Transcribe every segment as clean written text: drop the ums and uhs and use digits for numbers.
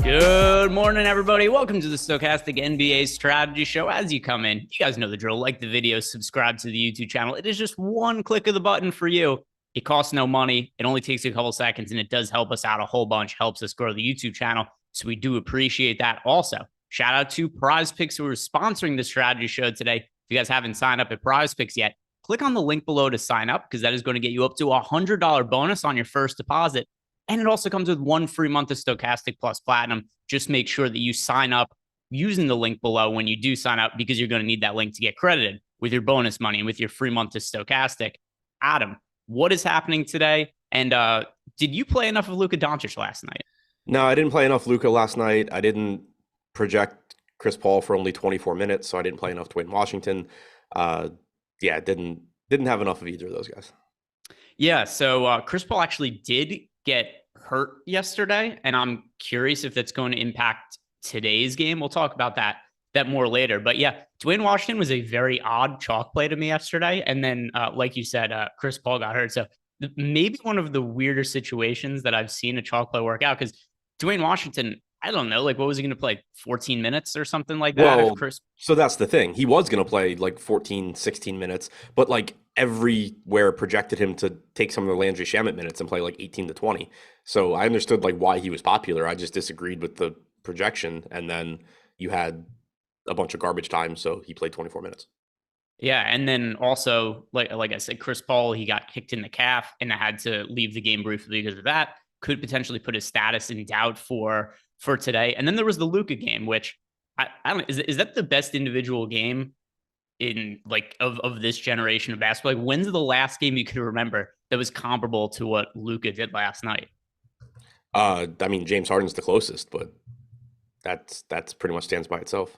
Good morning, everybody. Welcome to the Stokastic NBA Strategy Show. As you come in, you guys know the drill. Like the video, subscribe to the YouTube channel. It is just one click of the button for you. It costs no money. It only takes a couple seconds, and it does help us out a whole bunch, helps us grow the YouTube channel. So we do appreciate that. Also, shout out to Prize Picks, who are sponsoring the strategy show today. If you guys haven't signed up at Prize Picks yet, click on the link below to sign up, because that is going to get you up to a $100 bonus on your first deposit. And it also comes with one free month of Stokastic Plus Platinum. Just make sure that you sign up using the link below when you do sign up, because you're going to need that link to get credited with your bonus money and with your free month of Stokastic. Adam, what is happening today? And did you play enough of Luka Doncic last night? No, I didn't play enough Luka last night. I didn't project Chris Paul for only 24 minutes, so I didn't play enough Dwayne Washington. Didn't have enough of either of those guys. Yeah, so Chris Paul actually did get hurt yesterday, and I'm curious if that's going to impact today's game. We'll talk about that more later. But yeah, Dwayne Washington was a very odd chalk play to me yesterday. And then, like you said, Chris Paul got hurt. So maybe one of the weirder situations that I've seen a chalk play work out, because Dwayne Washington, I don't know, like what was he going to play? 14 minutes or something like that? Well, so that's the thing. He was going to play like 14, 16 minutes, but like everywhere projected him to take some of the Landry Shamet minutes and play like 18 to 20. So I understood like why he was popular. I just disagreed with the projection. And then you had a bunch of garbage time, so he played 24 minutes. Yeah, and then also, like I said, Chris Paul, he got kicked in the calf and had to leave the game briefly because of that. Could potentially put his status in doubt for today. And then there was the Luka game, which I don't, is that the best individual game in like of this generation of basketball? Like, when's the last game you could remember that was comparable to what Luka did last night? I mean, James Harden's the closest, but that's pretty much stands by itself.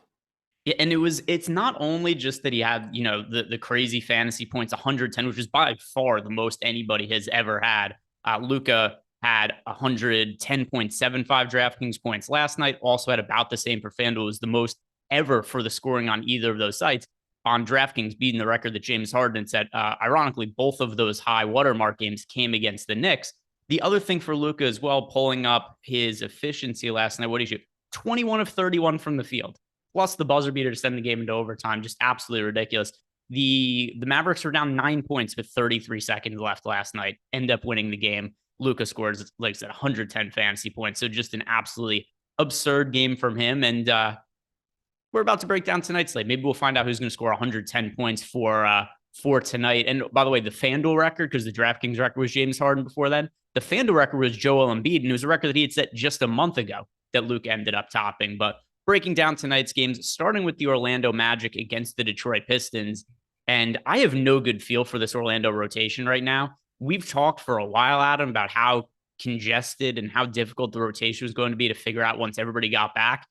Yeah, and it's not only just that he had, the crazy fantasy points, 110, which is by far the most anybody has ever had. Luka had 110.75 DraftKings points last night, also had about the same for FanDuel. It was the most ever for the scoring on either of those sites. On DraftKings, beating the record that James Harden set. Ironically, both of those high watermark games came against the Knicks. The other thing for Luka as well, pulling up his efficiency last night, what did he shoot? 21 of 31 from the field, plus the buzzer beater to send the game into overtime. Just absolutely ridiculous. The Mavericks were down 9 points with 33 seconds left last night, end up winning the game. Luka scores, like I said, 110 fantasy points. So just an absolutely absurd game from him. And we're about to break down tonight's slate. Maybe we'll find out who's going to score 110 points for tonight. And by the way, the FanDuel record, because the DraftKings record was James Harden before then, the FanDuel record was Joel Embiid, and it was a record that he had set just a month ago that Luka ended up topping. But breaking down tonight's games, starting with the Orlando Magic against the Detroit Pistons. And I have no good feel for this Orlando rotation right now. We've talked for a while, Adam, about how congested and how difficult the rotation was going to be to figure out once everybody got back.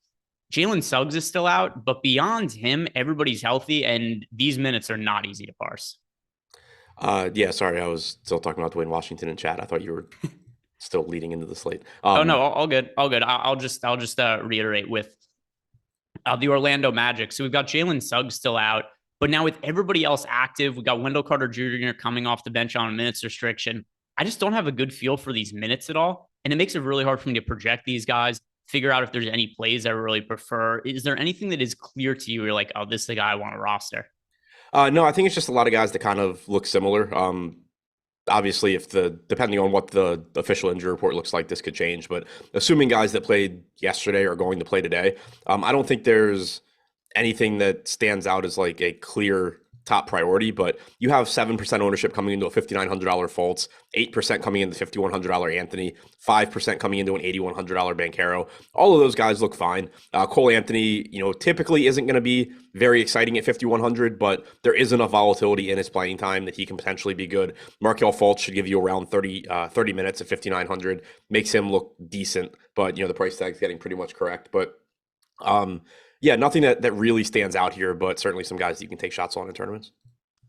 Jalen Suggs is still out, but beyond him, everybody's healthy, and these minutes are not easy to parse. Yeah, sorry, I was still talking about Dwayne Washington in chat. I thought you were still leading into the slate. Oh no, all good, all good. I'll just reiterate with the Orlando Magic. So we've got Jalen Suggs still out, but now with everybody else active, we got Wendell Carter Jr. coming off the bench on a minutes restriction. I just don't have a good feel for these minutes at all, and it makes it really hard for me to project these guys. Figure out if there's any plays I really prefer. Is there anything that is clear to you? You're like, oh, this is the guy I want to roster. No, I think it's just a lot of guys that kind of look similar. Obviously, depending on what the official injury report looks like, this could change. But assuming guys that played yesterday are going to play today, I don't think there's anything that stands out as like a clear top priority. But you have 7% ownership coming into a $5,900 Fultz, 8% coming into $5,100 Anthony, 5% coming into an $8,100 Banchero. All of those guys look fine. Cole Anthony, typically isn't going to be very exciting at 5,100, but there is enough volatility in his playing time that he can potentially be good. Markelle Fultz should give you around 30 minutes at 5,900, makes him look decent, but the price tag's getting pretty much correct. But yeah, nothing that really stands out here, but certainly some guys that you can take shots on in tournaments.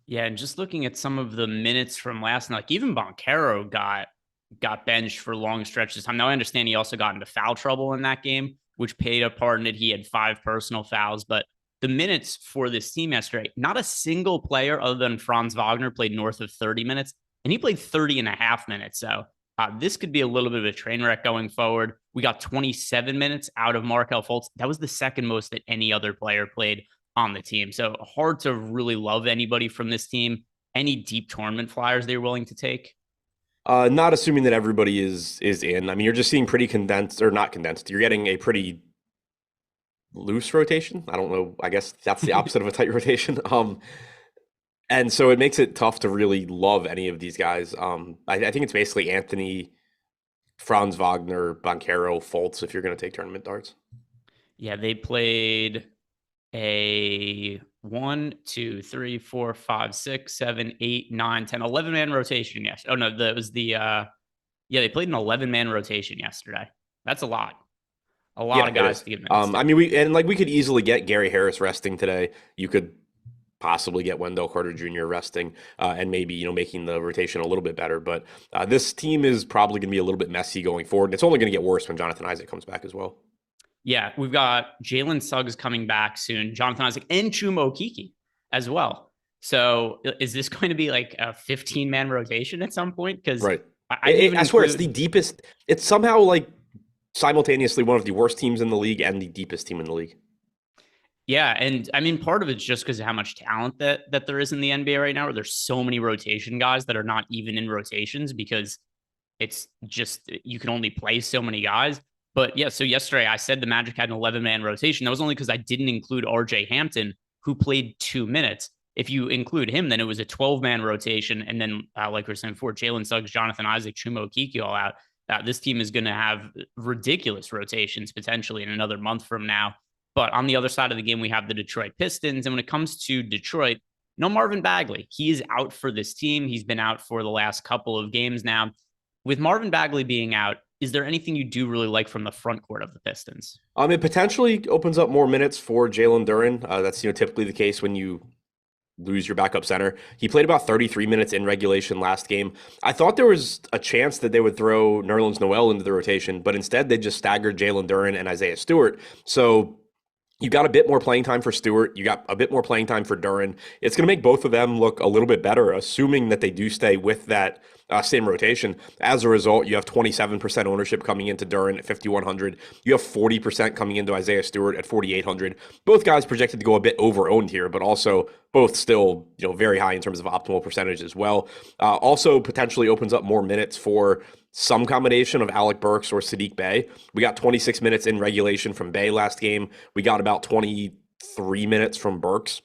Yeah, and just looking at some of the minutes from last night, like even Banchero got benched for long stretches of time. Now I understand he also got into foul trouble in that game, which paid a part in it. He had 5 personal fouls, but the minutes for this team yesterday, not a single player other than Franz Wagner played north of 30 minutes, and he played 30 and a half minutes. So this could be a little bit of a train wreck going forward. We got 27 minutes out of Markelle Fultz. That was the second most that any other player played on the team. So hard to really love anybody from this team. Any deep tournament flyers they're willing to take? Not assuming that everybody is in. I mean, you're just seeing pretty condensed, or not condensed. You're getting a pretty loose rotation. I don't know. I guess that's the opposite of a tight rotation. And so it makes it tough to really love any of these guys. I think it's basically Anthony, Franz Wagner, Banchero, Fultz if you're going to take tournament darts. Yeah, they played a 1, 2, 3, 4, 5, 6, 7, 8, 9, 10, 11-man rotation. Yes. Oh, no, that was they played an 11-man rotation yesterday. That's a lot. A lot of guys to give minutes. I mean, we could easily get Gary Harris resting today. You could possibly get Wendell Carter Jr. resting and maybe, making the rotation a little bit better. But this team is probably going to be a little bit messy going forward. And it's only going to get worse when Jonathan Isaac comes back as well. Yeah, we've got Jalen Suggs coming back soon, Jonathan Isaac, and Chuma Okeke as well. So is this going to be like a 15-man rotation at some point? Because right. I swear it's the deepest. It's somehow like simultaneously one of the worst teams in the league and the deepest team in the league. Yeah, and I mean, part of it's just because of how much talent that there is in the NBA right now, where there's so many rotation guys that are not even in rotations because it's just, you can only play so many guys. But yeah, so yesterday I said the Magic had an 11-man rotation. That was only because I didn't include RJ Hampton, who played 2 minutes. If you include him, then it was a 12-man rotation. And then, like we were saying before, Jalen Suggs, Jonathan Isaac, Chuma Okeke all out. This team is going to have ridiculous rotations potentially in another month from now. But on the other side of the game, we have the Detroit Pistons. And when it comes to Detroit, no Marvin Bagley. He is out for this team. He's been out for the last couple of games now. With Marvin Bagley being out, is there anything you do really like from the front court of the Pistons? It potentially opens up more minutes for Jalen Duren. That's typically the case when you lose your backup center. He played about 33 minutes in regulation last game. I thought there was a chance that they would throw Nerlens Noel into the rotation, but instead they just staggered Jalen Duren and Isaiah Stewart. So you got a bit more playing time for Stewart. You got a bit more playing time for Duren. It's going to make both of them look a little bit better, assuming that they do stay with that same rotation. As a result, you have 27% ownership coming into Duren at 5,100. You have 40% coming into Isaiah Stewart at 4,800. Both guys projected to go a bit over-owned here, but also both still very high in terms of optimal percentage as well. Also potentially opens up more minutes for some combination of Alec Burks or Sadiq Bey. We got 26 minutes in regulation from Bey last game. We got about 23 minutes from Burks.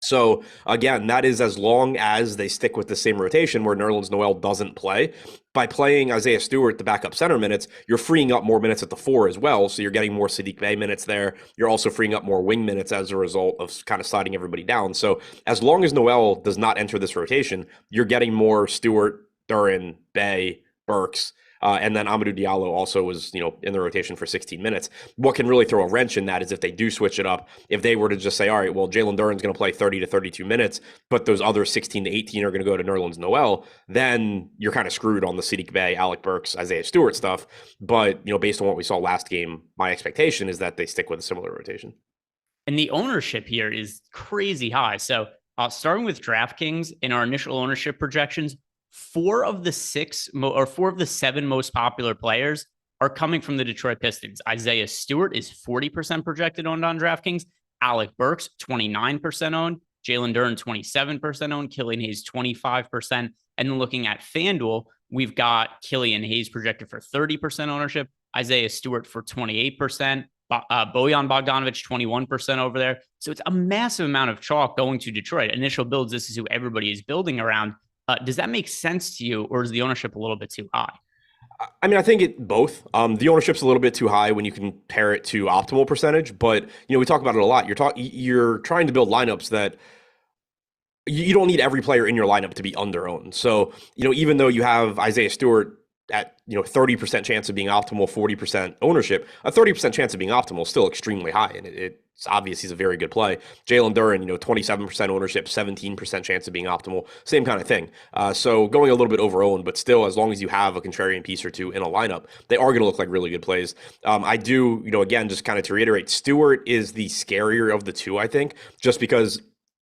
So again, that is as long as they stick with the same rotation where Nerlens Noel doesn't play. By playing Isaiah Stewart, the backup center minutes, you're freeing up more minutes at the 4 as well. So you're getting more Sadiq Bey minutes there. You're also freeing up more wing minutes as a result of kind of sliding everybody down. So as long as Noel does not enter this rotation, you're getting more Stewart, Duren, Bey, Burks, and then Amadou Diallo also was, in the rotation for 16 minutes. What can really throw a wrench in that is if they do switch it up, if they were to just say, all right, well, Jalen Duren's going to play 30 to 32 minutes, but those other 16 to 18 are going to go to Nerlens Noel, then you're kind of screwed on the Sadiq Bey, Alec Burks, Isaiah Stewart stuff. But, based on what we saw last game, my expectation is that they stick with a similar rotation. And the ownership here is crazy high. So starting with DraftKings in our initial ownership projections, four of the seven most popular players are coming from the Detroit Pistons. Isaiah Stewart is 40% projected owned on DraftKings. Alec Burks, 29% owned. Jalen Duren, 27% owned. Killian Hayes, 25%. And then looking at FanDuel, we've got Killian Hayes projected for 30% ownership. Isaiah Stewart for 28%. Bojan Bogdanovic, 21% over there. So it's a massive amount of chalk going to Detroit. Initial builds, this is who everybody is building around. Does that make sense to you, or is the ownership a little bit too high? I mean, I think both. The ownership's a little bit too high when you compare it to optimal percentage, but we talk about it a lot. You're trying to build lineups that you don't need every player in your lineup to be under-owned. So even though you have Isaiah Stewart at 30% chance of being optimal, 40% ownership, a 30% chance of being optimal is still extremely high, and it's obvious he's a very good play. Jalen Duren, 27% ownership, 17% chance of being optimal, same kind of thing. So going a little bit over-owned, but still, as long as you have a contrarian piece or two in a lineup, they are going to look like really good plays. I do, again, just kind of to reiterate, Stewart is the scarier of the two, I think, just because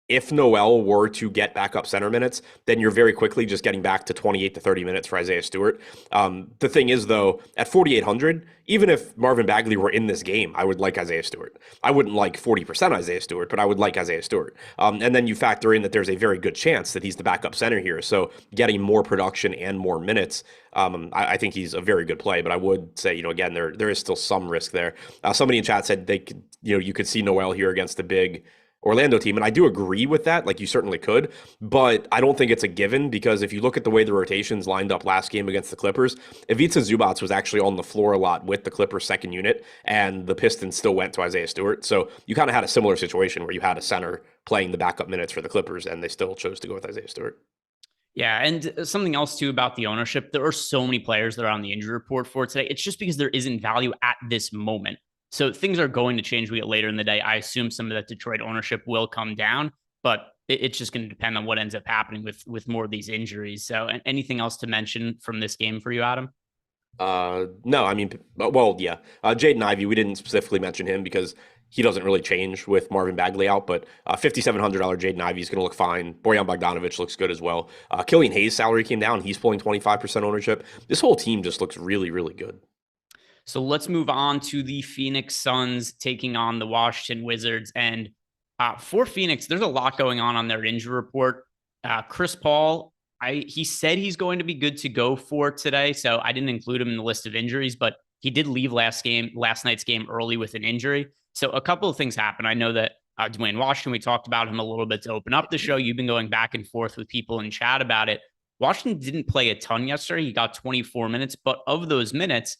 if Noel were to get backup center minutes, then you're very quickly just getting back to 28 to 30 minutes for Isaiah Stewart. The thing is, though, at 4,800, even if Marvin Bagley were in this game, I would like Isaiah Stewart. I wouldn't like 40% Isaiah Stewart, but I would like Isaiah Stewart. And then you factor in that there's a very good chance that he's the backup center here. So getting more production and more minutes, I think he's a very good play. But I would say, again, there is still some risk there. Somebody in chat said they could, you could see Noel here against the big Orlando team. And I do agree with that. Like, you certainly could, but I don't think it's a given, because if you look at the way the rotations lined up last game against the Clippers, Ivica Zubac was actually on the floor a lot with the Clippers second unit, and the Pistons still went to Isaiah Stewart. So you kind of had a similar situation where you had a center playing the backup minutes for the Clippers, and they still chose to go with Isaiah Stewart. Yeah, and something else too about the ownership, there are so many players that are on the injury report for today. It's just because there isn't value at this moment. So things are going to change. We get later in the day. I assume some of that Detroit ownership will come down, but it's just going to depend on what ends up happening with more of these injuries. So anything else to mention from this game for you, Adam? No, I mean, well, yeah. Jaden Ivey, we didn't specifically mention him because he doesn't really change with Marvin Bagley out, but $5,700 Jaden Ivey is going to look fine. Bojan Bogdanovic looks good as well. Killian Hayes' salary came down. He's pulling 25% ownership. This whole team just looks really, really good. So let's move on to the Phoenix Suns taking on the Washington Wizards. And for Phoenix, there's a lot going on their injury report. Chris Paul, he said he's going to be good to go for today, so I didn't include him in the list of injuries, but he did leave last night's game early with an injury. So a couple of things happened. I know that Dwayne Washington, we talked about him a little bit to open up the show. You've been going back and forth with people in chat about it. Washington didn't play a ton yesterday. He got 24 minutes, but of those minutes,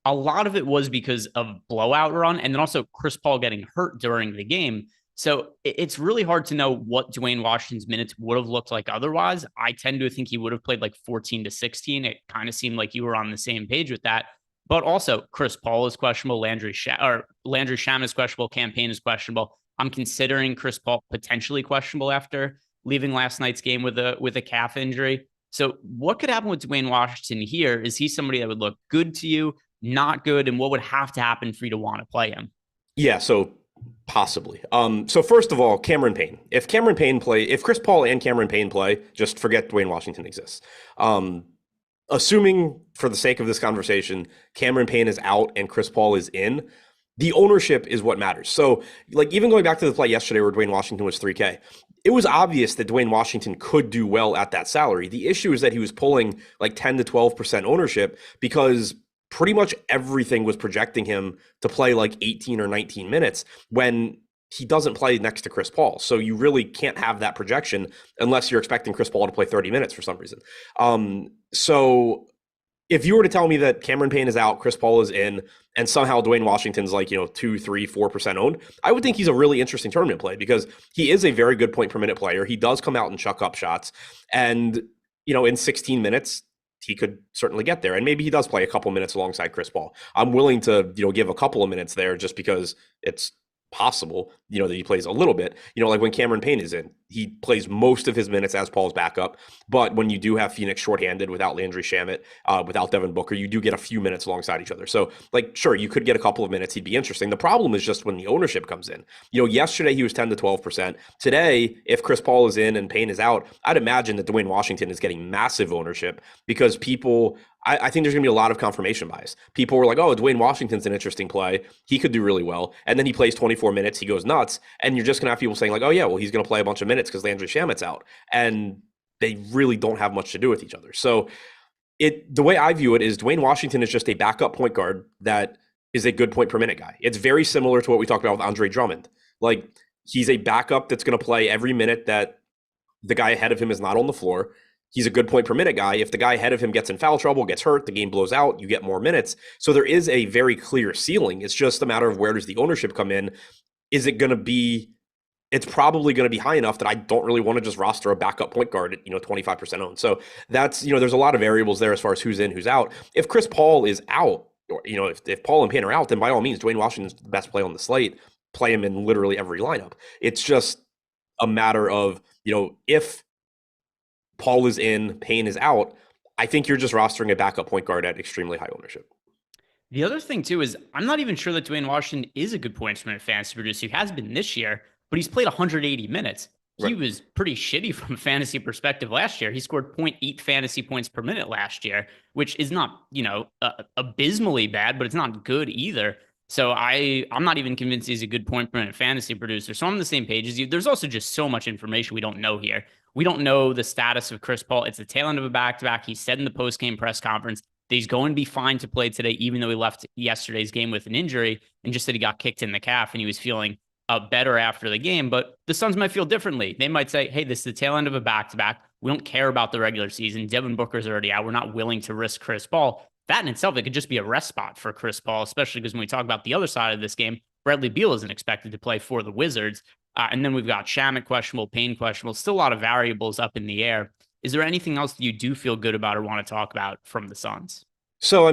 a lot of it was because of blowout run, and then also Chris Paul getting hurt during the game. So it's really hard to know what Dwayne Washington's minutes would have looked like otherwise. I tend to think he would have played like 14 to 16. It kind of seemed like you were on the same page with that. But also, Chris Paul is questionable. Landry Shamet is questionable. Campaign is questionable. I'm considering Chris Paul potentially questionable after leaving last night's game with a calf injury. So, what could happen with Dwayne Washington here? Is he somebody that would look good to you, not good, and what would have to happen for you to want to play him? Yeah, so possibly. So first of all, Cameron Payne. If Chris Paul and Cameron Payne play, just forget Dwayne Washington exists. Assuming for the sake of this conversation, Cameron Payne is out and Chris Paul is in, the ownership is what matters. So, like, even going back to the play yesterday where Dwayne Washington was 3K, it was obvious that Dwayne Washington could do well at that salary. The issue is that he was pulling like 10 to 12% ownership because pretty much everything was projecting him to play like 18 or 19 minutes when he doesn't play next to Chris Paul. So you really can't have that projection unless you're expecting Chris Paul to play 30 minutes for some reason. So if you were to tell me that Cameron Payne is out, Chris Paul is in, and somehow Dwayne Washington's like, 2, 3, 4% owned, I would think he's a really interesting tournament play because he is a very good point per minute player. He does come out and chuck up shots. And, in 16 minutes, he could certainly get there. And maybe he does play a couple minutes alongside Chris Paul. I'm willing to, give a couple of minutes there just because it's possible, that he plays a little bit, like when Cameron Payne is in, he plays most of his minutes as Paul's backup. But when you do have Phoenix shorthanded without Landry Shamet, without Devin Booker, you do get a few minutes alongside each other. So sure, you could get a couple of minutes. He'd be interesting. The problem is just when the ownership comes in, yesterday he was 10 to 12%. Today, if Chris Paul is in and Payne is out, I'd imagine that Dwayne Washington is getting massive ownership because I think there's going to be a lot of confirmation bias. People were like, oh, Dwayne Washington's an interesting play. He could do really well. And then he plays 24 minutes. He goes nuts. And you're just going to have people saying like, oh, yeah, well, he's going to play a bunch of minutes because Landry Shamet's out. And they really don't have much to do with each other. So the way I view it is Dwayne Washington is just a backup point guard that is a good point per minute guy. It's very similar to what we talked about with Andre Drummond. Like, he's a backup that's going to play every minute that the guy ahead of him is not on the floor. He's a good point per minute guy. If the guy ahead of him gets in foul trouble, gets hurt, the game blows out, you get more minutes. So there is a very clear ceiling. It's just a matter of where does the ownership come in? Is it going to be, it's probably going to be high enough that I don't really want to just roster a backup point guard at, 25% owned. So that's, there's a lot of variables there as far as who's in, who's out. If Chris Paul is out, or, if Paul and Payne are out, then by all means, Dwayne Washington's the best play on the slate. Play him in literally every lineup. It's just a matter of, if Paul is in, Payne is out, I think you're just rostering a backup point guard at extremely high ownership. The other thing, too, is I'm not even sure that Dwayne Washington is a good points per minute fantasy producer. He has been this year, but he's played 180 minutes. Right. He was pretty shitty from a fantasy perspective last year. He scored 0.8 fantasy points per minute last year, which is not, abysmally bad, but it's not good either. So I'm not even convinced he's a good point per minute fantasy producer. So I'm on the same page as you. There's also just so much information we don't know here. We don't know the status of Chris Paul. It's the tail end of a back-to-back. He said in the post-game press conference that he's going to be fine to play today, even though he left yesterday's game with an injury and just said he got kicked in the calf and he was feeling better after the game. But the Suns might feel differently. They might say, hey, this is the tail end of a back-to-back. We don't care about the regular season. Devin Booker's already out. We're not willing to risk Chris Paul. That in itself, it could just be a rest spot for Chris Paul, especially because when we talk about the other side of this game, Bradley Beal isn't expected to play for the Wizards. And then we've got Shamet questionable, Payne questionable, still a lot of variables up in the air. Is there anything else that you do feel good about or want to talk about from the Suns? So,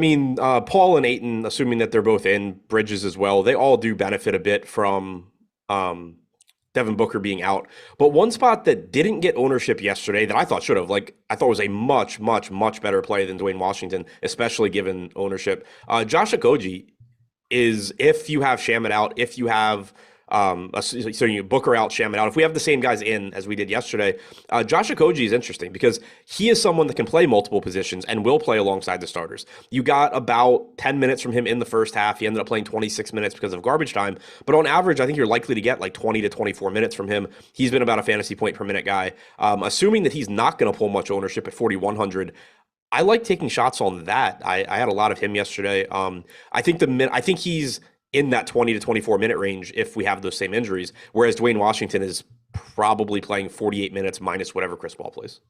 Paul and Ayton, assuming that they're both in, Bridges as well, they all do benefit a bit from Devin Booker being out. But one spot that didn't get ownership yesterday that I thought should have, I thought was a much, much, much better play than Dwayne Washington, especially given ownership. Josh Okogie is, if you have Shamet out, if you have Booker out, Shamet out. If we have the same guys in as we did yesterday, Josh Okogie is interesting because he is someone that can play multiple positions and will play alongside the starters. You got about 10 minutes from him in the first half. He ended up playing 26 minutes because of garbage time. But on average, I think you're likely to get like 20 to 24 minutes from him. He's been about a fantasy point per minute guy. Assuming that he's not going to pull much ownership at 4,100, I like taking shots on that. I had a lot of him yesterday. I think he's in that 20 to 24 minute range if we have those same injuries, whereas Dwayne Washington is probably playing 48 minutes minus whatever Chris Paul plays.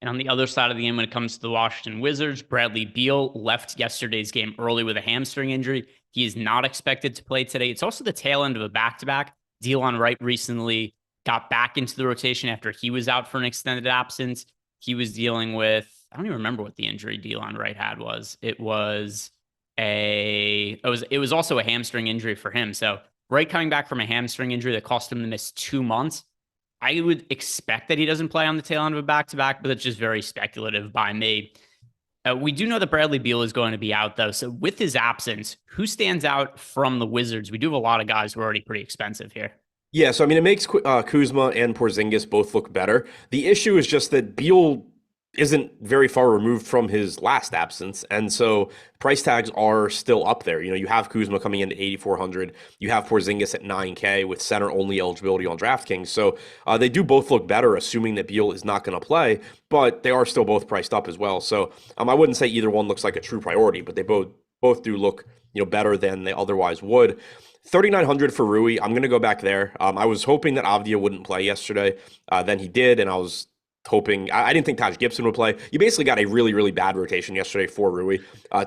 And on the other side of the game, when it comes to the Washington Wizards, Bradley Beal left yesterday's game early with a hamstring injury. He is not expected to play today. It's also the tail end of a back-to-back. Delon Wright recently got back into the rotation after he was out for an extended absence. He was dealing with, I don't even remember what the injury Delon Wright had was. It was it was also a hamstring injury for him. So right coming back from a hamstring injury that cost him to miss 2 months, I would expect that he doesn't play on the tail end of a back to back, but it's just very speculative by me. We do know that Bradley Beal is going to be out, though. So with his absence, who stands out from the Wizards? We do have a lot of guys who are already pretty expensive here. Yeah, so I mean, it makes Kuzma and Porzingis both look better. The issue is just that Beal isn't very far removed from his last absence, and so price tags are still up there. You have Kuzma coming in at 8,400. You have Porzingis at 9K with center only eligibility on DraftKings. So they do both look better, assuming that Beal is not going to play, but they are still both priced up as well. So I wouldn't say either one looks like a true priority, but they both do look better than they otherwise would. 3,900 for Rui. I'm going to go back there. I was hoping that Avdia wouldn't play yesterday. Then he did, and I was hoping. I didn't think Taj Gibson would play. You basically got a really, really bad rotation yesterday for Rui.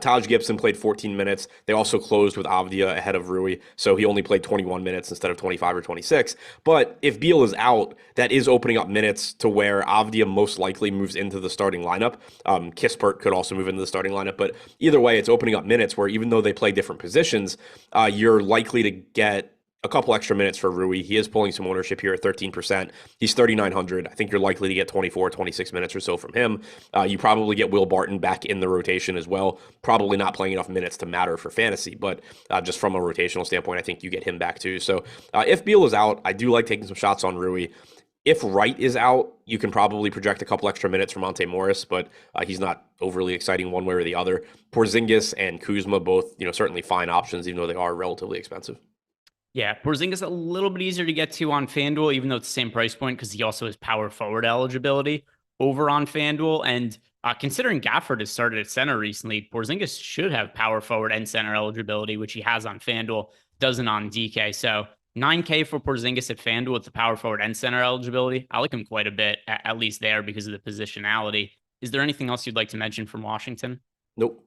Taj Gibson played 14 minutes. They also closed with Avdia ahead of Rui, so he only played 21 minutes instead of 25 or 26. But if Beal is out, that is opening up minutes to where Avdia most likely moves into the starting lineup. Kispert could also move into the starting lineup, but either way, it's opening up minutes where even though they play different positions, you're likely to get a couple extra minutes for Rui. He is pulling some ownership here at 13%. He's 3,900. I think you're likely to get 24, 26 minutes or so from him. You probably get Will Barton back in the rotation as well. Probably not playing enough minutes to matter for fantasy, but just from a rotational standpoint, I think you get him back too. So if Beal is out, I do like taking some shots on Rui. If Wright is out, you can probably project a couple extra minutes from Monte Morris, but he's not overly exciting one way or the other. Porzingis and Kuzma both, certainly fine options, even though they are relatively expensive. Yeah, Porzingis a little bit easier to get to on FanDuel, even though it's the same price point, because he also has power forward eligibility over on FanDuel. And considering Gafford has started at center recently, Porzingis should have power forward and center eligibility, which he has on FanDuel, doesn't on DK. So 9K for Porzingis at FanDuel with the power forward and center eligibility. I like him quite a bit, at least there, because of the positionality. Is there anything else you'd like to mention from Washington? Nope.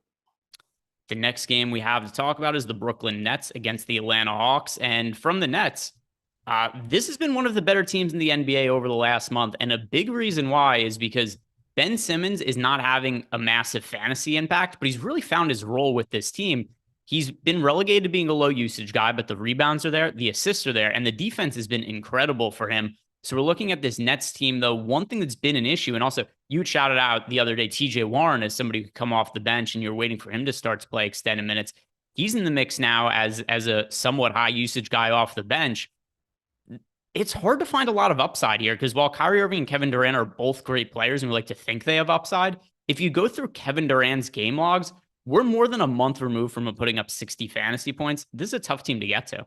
The next game we have to talk about is the Brooklyn Nets against the Atlanta Hawks. And from the Nets, this has been one of the better teams in the NBA over the last month. And a big reason why is because Ben Simmons is not having a massive fantasy impact, but he's really found his role with this team. He's been relegated to being a low usage guy, but the rebounds are there, the assists are there, and the defense has been incredible for him. So we're looking at this Nets team, though. One thing that's been an issue, and also you shouted out the other day TJ Warren as somebody who could come off the bench, and you're waiting for him to start to play extended minutes. He's in the mix now as a somewhat high usage guy off the bench. It's hard to find a lot of upside here because while Kyrie Irving and Kevin Durant are both great players and we like to think they have upside, if you go through Kevin Durant's game logs, we're more than a month removed from him putting up 60 fantasy points. This is a tough team to get to.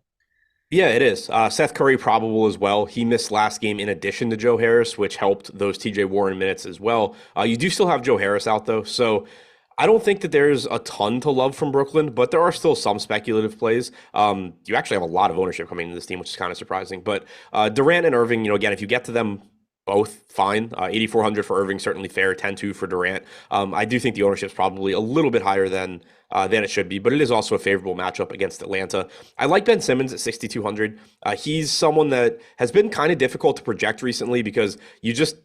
Yeah, it is. Seth Curry probable as well. He missed last game in addition to Joe Harris, which helped those TJ Warren minutes as well. You do still have Joe Harris out, though. So I don't think that there's a ton to love from Brooklyn, but there are still some speculative plays. You actually have a lot of ownership coming into this team, which is kind of surprising. But Durant and Irving, again, if you get to them both, fine. 8,400 for Irving, certainly fair. 10-2 for Durant. I do think the ownership is probably a little bit higher than it should be, but it is also a favorable matchup against Atlanta. I like Ben Simmons at 6,200. He's someone that has been kind of difficult to project recently because you just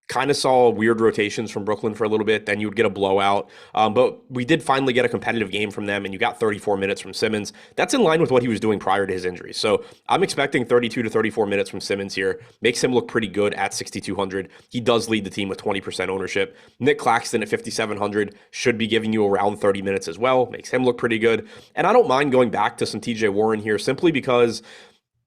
kind of saw weird rotations from Brooklyn for a little bit. Then you would get a blowout. But we did finally get a competitive game from them, and you got 34 minutes from Simmons. That's in line with what he was doing prior to his injury. So I'm expecting 32 to 34 minutes from Simmons here. Makes him look pretty good at 6,200. He does lead the team with 20% ownership. Nick Claxton at 5,700 should be giving you around 30 minutes as well. Makes him look pretty good. And I don't mind going back to some TJ Warren here simply because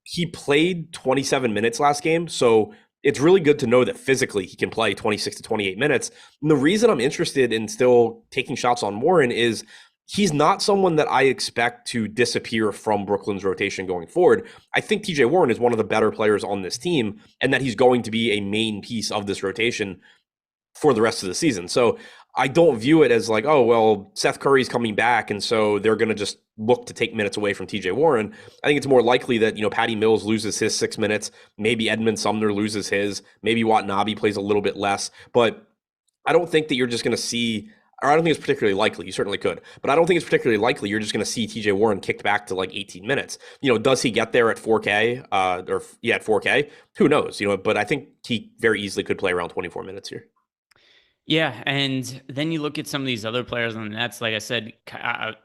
he played 27 minutes last game. So it's really good to know that physically he can play 26 to 28 minutes. And the reason I'm interested in still taking shots on Warren is he's not someone that I expect to disappear from Brooklyn's rotation going forward. I think TJ Warren is one of the better players on this team and that he's going to be a main piece of this rotation for the rest of the season. So I don't view it as like, oh, well, Seth Curry's coming back, and so they're going to just look to take minutes away from TJ Warren. I think it's more likely that, Patty Mills loses his 6 minutes. Maybe Edmund Sumner loses his. Maybe Watanabe plays a little bit less. But I don't think that you're just going to see, or I don't think it's particularly likely. You certainly could. But I don't think it's particularly likely you're just going to see TJ Warren kicked back to like 18 minutes. Does he get there at 4K? At 4K? Who knows? But I think he very easily could play around 24 minutes here. Yeah, and then you look at some of these other players on the Nets. Like I said,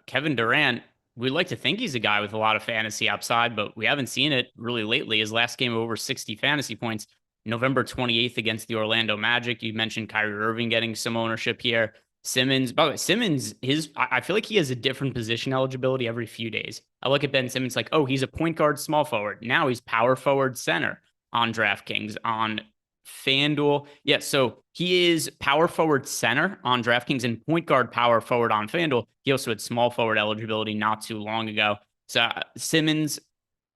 Kevin Durant. We'd like to think he's a guy with a lot of fantasy upside, but we haven't seen it really lately. His last game over 60 fantasy points, November 28th against the Orlando Magic. You mentioned Kyrie Irving getting some ownership here. Simmons, by the way, Simmons, I feel like he has a different position eligibility every few days. I look at Ben Simmons like, oh, he's a point guard, small forward. Now he's power forward, center on DraftKings, on FanDuel. Yeah, so he is power forward center on DraftKings and point guard power forward on FanDuel. He also had small forward eligibility not too long ago. So Simmons,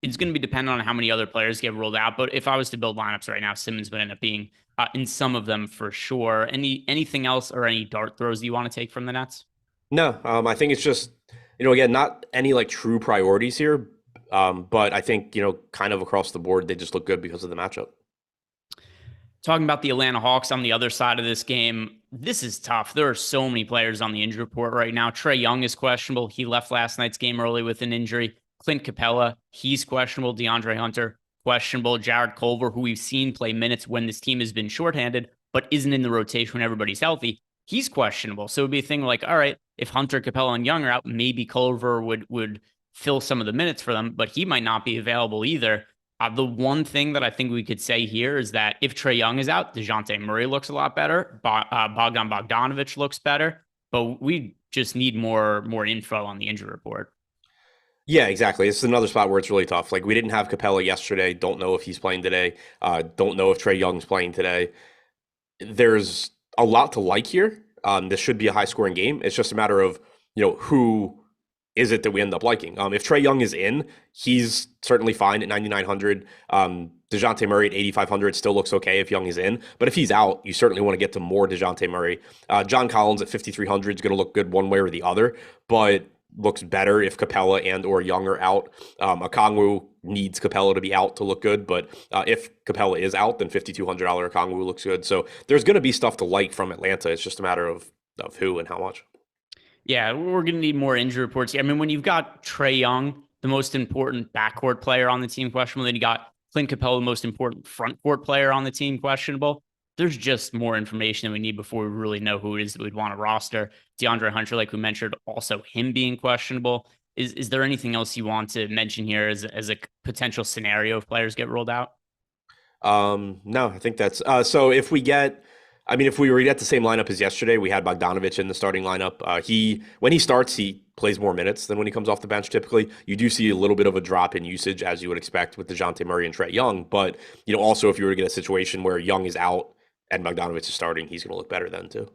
it's going to be dependent on how many other players get rolled out. But if I was to build lineups right now, Simmons would end up being in some of them for sure. Anything else or any dart throws you want to take from the Nets? No, I think it's just, again, not any like true priorities here. But I think, kind of across the board, they just look good because of the matchup. Talking about the Atlanta Hawks on the other side of this game, this is tough. There are so many players on the injury report right now. Trae Young is questionable. He left last night's game early with an injury. Clint Capella, he's questionable. DeAndre Hunter, questionable. Jared Culver, who we've seen play minutes when this team has been shorthanded, but isn't in the rotation when everybody's healthy. He's questionable. So it'd be a thing like, all right, if Hunter, Capella, and Young are out, maybe Culver would fill some of the minutes for them, but he might not be available either. The one thing that I think we could say here is that if Trae Young is out, DeJounte Murray looks a lot better. Bogdan Bogdanovic looks better, but we just need more info on the injury report. Yeah, exactly. It's another spot where it's really tough. Like we didn't have Capella yesterday. Don't know if he's playing today. Don't know if Trae Young's playing today. There's a lot to like here. This should be a high scoring game. It's just a matter of, who is it that we end up liking? If Trae Young is in, he's certainly fine at 9,900. DeJounte Murray at 8,500 still looks okay if Young is in. But if he's out, you certainly want to get to more DeJounte Murray. John Collins at 5,300 is going to look good one way or the other, but looks better if Capella and or Young are out. Okongwu needs Capella to be out to look good, but if Capella is out, then $5,200 Okongwu looks good. So there's going to be stuff to like from Atlanta. It's just a matter of who and how much. Yeah, we're going to need more injury reports. I mean, when you've got Trae Young, the most important backcourt player on the team, questionable, then you got Clint Capella, the most important front court player on the team, questionable. There's just more information that we need before we really know who it is that we'd want to roster. DeAndre Hunter, like we mentioned, also him being questionable. Is there anything else you want to mention here as a potential scenario if players get rolled out? No, I think that's so if we get, if we were at the same lineup as yesterday, we had Bogdanovic in the starting lineup. When he starts, he plays more minutes than when he comes off the bench. Typically, you do see a little bit of a drop in usage as you would expect with DeJounte Murray and Trae Young. But, also if you were to get a situation where Young is out and Bogdanovic is starting, he's going to look better then too.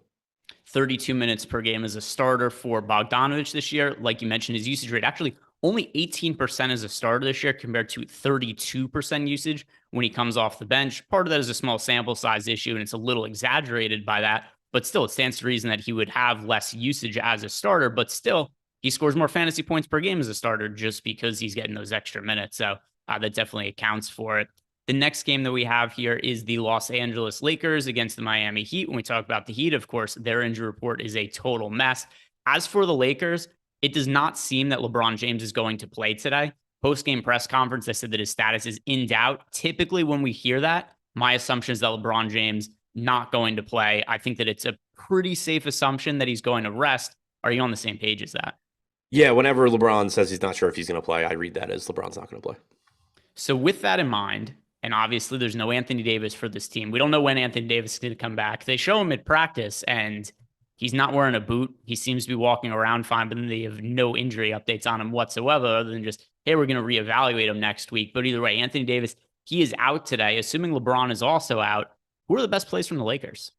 32 minutes per game as a starter for Bogdanovic this year. Like you mentioned, his usage rate actually only 18% as a starter this year compared to 32% usage when he comes off the bench. Part of that is a small sample size issue, and it's a little exaggerated by that. But still, it stands to reason that he would have less usage as a starter. But still, he scores more fantasy points per game as a starter just because he's getting those extra minutes. So that definitely accounts for it. The next game that we have here is the Los Angeles Lakers against the Miami Heat. When we talk about the Heat, of course, their injury report is a total mess. As for the Lakers, it does not seem that LeBron James is going to play today. Post-game press conference, they said that his status is in doubt. Typically, when we hear that, my assumption is that LeBron James not going to play. I think that it's a pretty safe assumption that he's going to rest. Are you on the same page as that? Yeah, whenever LeBron says he's not sure if he's going to play, I read that as LeBron's not going to play. So with that in mind, and obviously there's no Anthony Davis for this team. We don't know when Anthony Davis is going to come back. They show him at practice, and he's not wearing a boot. He seems to be walking around fine, but then they have no injury updates on him whatsoever other than just, hey, we're going to reevaluate him next week. But either way, Anthony Davis, he is out today. Assuming LeBron is also out, who are the best plays from the Lakers?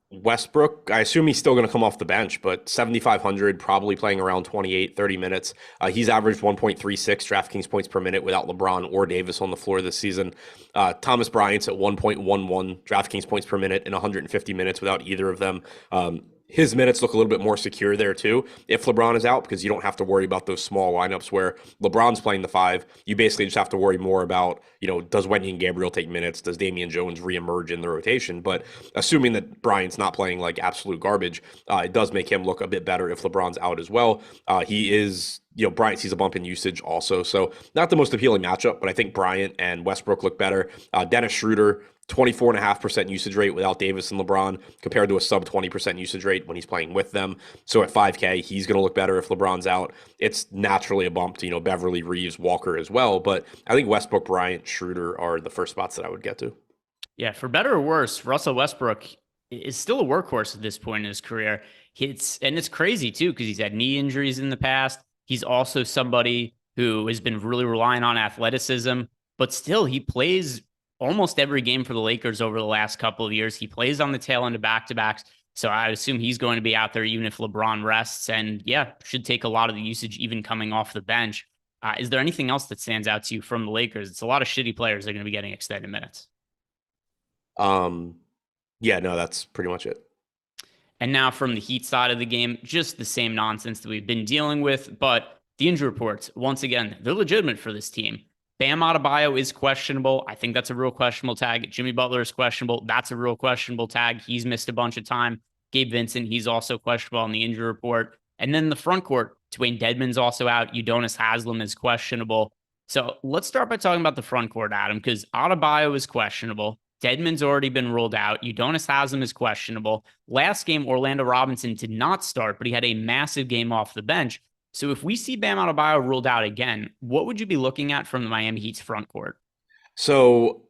Westbrook, I assume he's still going to come off the bench, but 7,500, probably playing around 28, 30 minutes. He's averaged 1.36 DraftKings points per minute without LeBron or Davis on the floor this season. Thomas Bryant's at 1.11 DraftKings points per minute in 150 minutes without either of them. His minutes look a little bit more secure there too if LeBron is out, because you don't have to worry about those small lineups where LeBron's playing the 5. You basically just have to worry more about, does Wendy and Gabriel take minutes? Does Damian Jones reemerge in the rotation? But assuming that Bryant's not playing like absolute garbage, it does make him look a bit better if LeBron's out as well. He is Bryant sees a bump in usage also. So not the most appealing matchup, but I think Bryant and Westbrook look better. Dennis Schroeder, 24.5% usage rate without Davis and LeBron compared to a sub 20% usage rate when he's playing with them. So at 5K, he's going to look better if LeBron's out. It's naturally a bump to, Beverly, Reeves, Walker as well. But I think Westbrook, Bryant, Schroeder are the first spots that I would get to. Yeah, for better or worse, Russell Westbrook is still a workhorse at this point in his career. It's crazy too because he's had knee injuries in the past. He's also somebody who has been really relying on athleticism, but still he plays almost every game for the Lakers over the last couple of years. He plays on the tail end of back-to-backs. So I assume he's going to be out there even if LeBron rests, and yeah, should take a lot of the usage even coming off the bench. Is there anything else that stands out to you from the Lakers? It's a lot of shitty players that are going to be getting extended minutes. Um, yeah, no, that's pretty much it. And now from the Heat side of the game, just the same nonsense that we've been dealing with. But the injury reports, once again, they're legitimate for this team. Bam Adebayo is questionable. I think that's a real questionable tag. Jimmy Butler is questionable. That's a real questionable tag. He's missed a bunch of time. Gabe Vincent, he's also questionable on the injury report. And then the front court, Dwayne Dedmon's also out. Udonis Haslem is questionable. So let's start by talking about the front court, Adam, because Adebayo is questionable. Dedmon's already been ruled out. Udonis Haslem is questionable. Last game, Orlando Robinson did not start, but he had a massive game off the bench. So if we see Bam Adebayo ruled out again, what would you be looking at from the Miami Heat's front court? So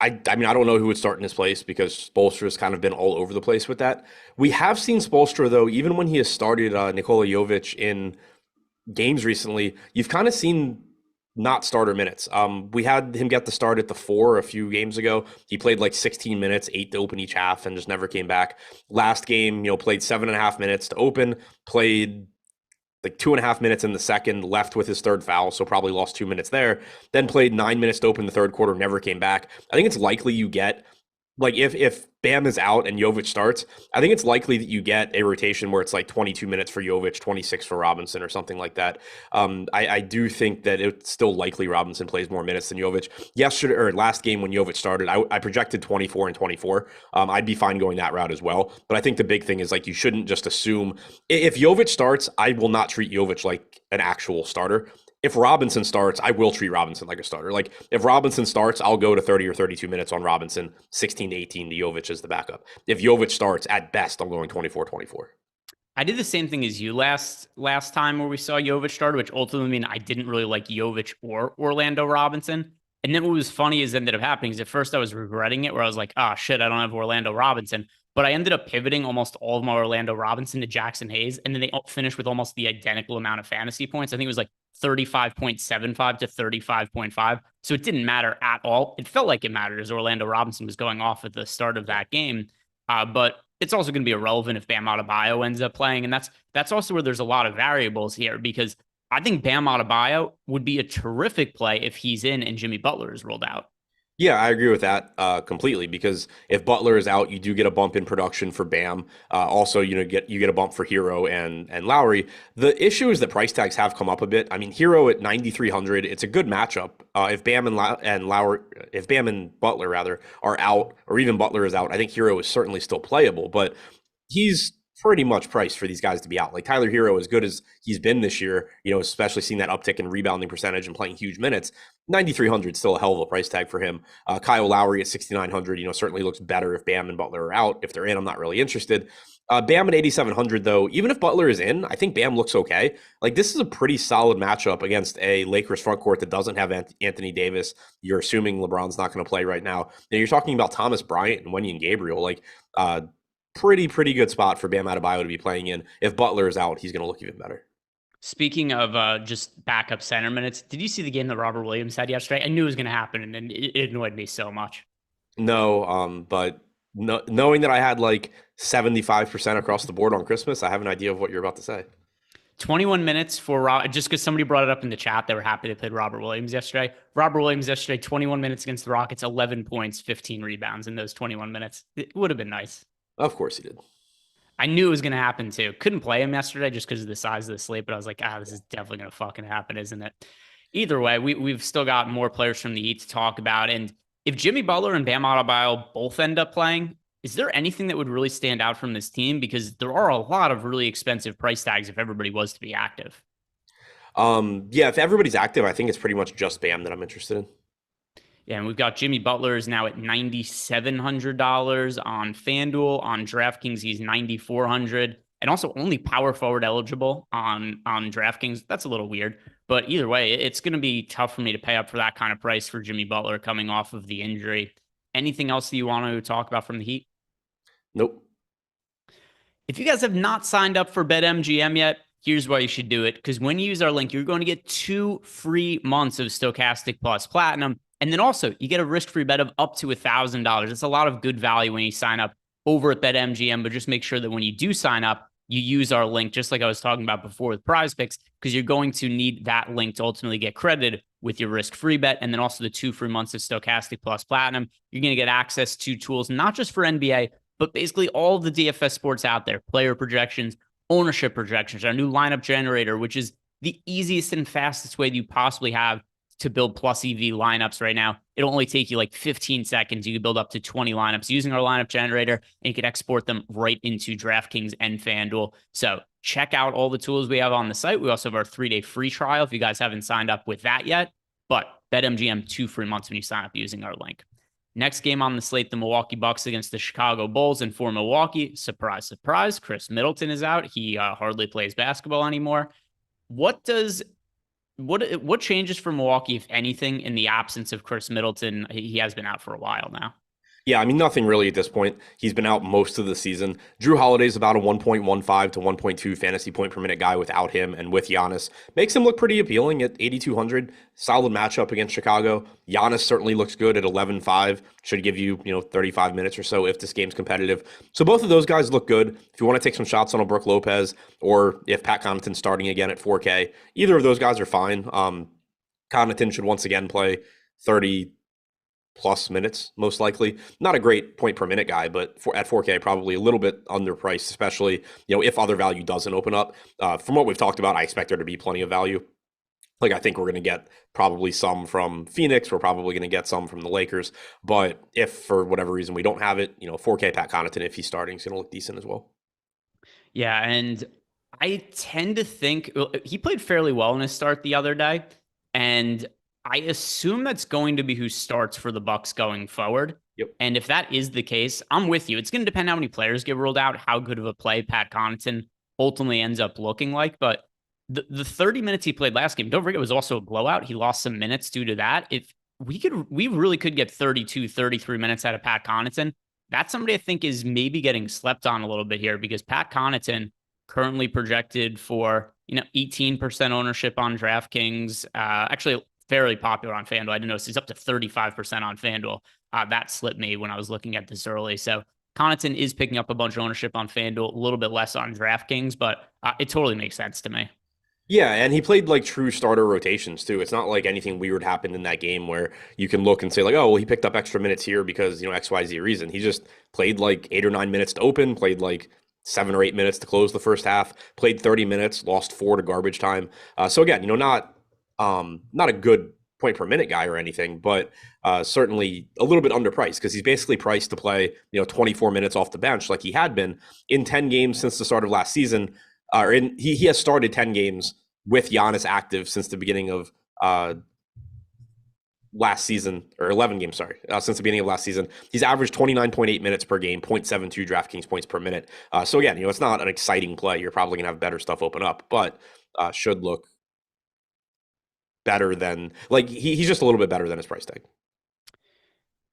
I mean, I don't know who would start in his place because Spoelstra's kind of been all over the place with that. We have seen Spoelstra, though, even when he has started Nikola Jovic in games recently, you've kind of seen not starter minutes. We had him get the start at the 4 a few games ago. He played like 16 minutes, 8 to open each half, and just never came back. Last game, played 7.5 minutes to open, played like 2.5 minutes in the second, left with his third foul, so probably lost 2 minutes there. Then played 9 minutes to open the third quarter, never came back. I think it's likely you get, like, if Bam is out and Jovic starts, I think it's likely that you get a rotation where it's like 22 minutes for Jovic, 26 for Robinson or something like that. I do think that it's still likely Robinson plays more minutes than Jovic. Yesterday or last game when Jovic started, I projected 24 and 24. I'd be fine going that route as well. But I think the big thing is, like, you shouldn't just assume if Jovic starts, I will not treat Jovic like an actual starter. If Robinson starts, I will treat Robinson like a starter. Like, if Robinson starts, I'll go to 30 or 32 minutes on Robinson, 16 to 18 to Jovic as the backup. If Jovic starts, at best, I'm going 24-24. I did the same thing as you last time where we saw Jovic start, which ultimately mean I didn't really like Jovic or Orlando Robinson. And then what was funny is ended up happening is at first I was regretting it where I was like, oh shit, I don't have Orlando Robinson. But I ended up pivoting almost all of my Orlando Robinson to Jackson Hayes. And then they all finished with almost the identical amount of fantasy points. I think it was like 35.75 to 35.5. So it didn't matter at all. It felt like it mattered as Orlando Robinson was going off at the start of that game. But it's also going to be irrelevant if Bam Adebayo ends up playing. And that's also where there's a lot of variables here because I think Bam Adebayo would be a terrific play if he's in and Jimmy Butler is rolled out. Yeah, I agree with that completely because if Butler is out, you do get a bump in production for Bam. Also, you get a bump for Hero and Lowry. The issue is that price tags have come up a bit. I mean, Hero at 9,300, it's a good matchup. If Bam and Lowry, if Bam and Butler rather are out, or even Butler is out, I think Hero is certainly still playable, but he's pretty much priced for these guys to be out. Like Tyler Hero, as good as he's been this year, especially seeing that uptick in rebounding percentage and playing huge minutes, 9,300 still a hell of a price tag for him. Kyle Lowry at 6,900, certainly looks better if Bam and Butler are out. If they're in, I'm not really interested. Bam at 8,700 though, even if Butler is in, I think Bam looks okay. Like this is a pretty solid matchup against a Lakers front court that doesn't have Anthony Davis. You're assuming LeBron's not going to play right now. And you're talking about Thomas Bryant and Wenyen Gabriel, like pretty good spot for Bam Adebayo to be playing in. If Butler is out, he's going to look even better. Speaking of just backup center minutes, did you see the game that Robert Williams had yesterday? I knew it was going to happen, and it annoyed me so much. No, but knowing that I had like 75% across the board on Christmas, I have an idea of what you're about to say. 21 minutes for just because somebody brought it up in the chat. They were happy they played Robert Williams yesterday. Robert Williams yesterday, 21 minutes against the Rockets, 11 points, 15 rebounds in those 21 minutes. It would have been nice. Of course he did. I knew it was going to happen too. Couldn't play him yesterday just because of the size of the slate, but I was like, this is definitely going to fucking happen, isn't it? Either way, we've still got more players from the Heat to talk about. And if Jimmy Butler and Bam Adebayo both end up playing, is there anything that would really stand out from this team? Because there are a lot of really expensive price tags if everybody was to be active. Yeah, if everybody's active, I think it's pretty much just Bam that I'm interested in. Yeah, and we've got Jimmy Butler is now at $9,700 on FanDuel. On DraftKings, he's 9,400, and also only power forward eligible on DraftKings. That's a little weird, but either way, it's going to be tough for me to pay up for that kind of price for Jimmy Butler coming off of the injury. Anything else that you want to talk about from the Heat? Nope. If you guys have not signed up for BetMGM yet, here's why you should do it. Because when you use our link, you're going to get 2 free months of Stokastic Plus Platinum. And then also, you get a risk-free bet of up to $1,000. It's a lot of good value when you sign up over at BetMGM, but just make sure that when you do sign up, you use our link, just like I was talking about before with Prize Picks, because you're going to need that link to ultimately get credited with your risk-free bet. And then also the 2 free months of Stokastic Plus Platinum. You're going to get access to tools, not just for NBA, but basically all of the DFS sports out there, player projections, ownership projections, our new lineup generator, which is the easiest and fastest way that you possibly have to build plus EV lineups right now. It'll only take you like 15 seconds. You can build up to 20 lineups using our lineup generator, and you can export them right into DraftKings and FanDuel. So check out all the tools we have on the site. We also have our 3-day free trial if you guys haven't signed up with that yet. But BetMGM 2 free months when you sign up using our link. Next game on the slate, the Milwaukee Bucks against the Chicago Bulls. And for Milwaukee, surprise, surprise, Chris Middleton is out. He hardly plays basketball anymore. What changes for Milwaukee, if anything, in the absence of Chris Middleton? He has been out for a while now. Yeah, I mean, nothing really at this point. He's been out most of the season. Drew Holiday's about a 1.15 to 1.2 fantasy point per minute guy without him, and with Giannis. Makes him look pretty appealing at 8,200. Solid matchup against Chicago. Giannis certainly looks good at 11.5. Should give you, 35 minutes or so if this game's competitive. So both of those guys look good. If you want to take some shots on a Brook Lopez, or if Pat Connaughton's starting again at 4K, either of those guys are fine. Connaughton should once again play 30 plus minutes, most likely. Not a great point per minute guy, but at 4K, probably a little bit underpriced, especially, if other value doesn't open up. From what we've talked about, I expect there to be plenty of value. Like, I think we're going to get probably some from Phoenix. We're probably going to get some from the Lakers. But if for whatever reason we don't have it, 4K Pat Connaughton, if he's starting, is going to look decent as well. Yeah, and I tend to think he played fairly well in his start the other day. And I assume that's going to be who starts for the Bucks going forward. Yep. And if that is the case, I'm with you. It's going to depend how many players get ruled out, how good of a play Pat Connaughton ultimately ends up looking like. But the 30 minutes he played last game, don't forget, it was also a blowout. He lost some minutes due to that. If we really could get 32, 33 minutes out of Pat Connaughton. That's somebody I think is maybe getting slept on a little bit here, because Pat Connaughton currently projected for, 18% ownership on DraftKings. Actually, fairly popular on FanDuel. I didn't notice he's up to 35% on FanDuel. That slipped me when I was looking at this early. So Connaughton is picking up a bunch of ownership on FanDuel, a little bit less on DraftKings, but it totally makes sense to me. Yeah, and he played like true starter rotations too. It's not like anything weird happened in that game where you can look and say like, oh, well, he picked up extra minutes here because, XYZ reason. He just played like 8 or 9 minutes to open, played like 7 or 8 minutes to close the first half, played 30 minutes, lost 4 to garbage time. So again, not a good point per minute guy or anything, but certainly a little bit underpriced, because he's basically priced to play, 24 minutes off the bench like he had been in 10 games since the start of last season. He has started 10 games with Giannis active since the beginning of last season, or 11 games, since the beginning of last season. He's averaged 29.8 minutes per game, 0.72 DraftKings points per minute. So again, it's not an exciting play. You're probably going to have better stuff open up, but should look better than, like, he's just a little bit better than his price tag.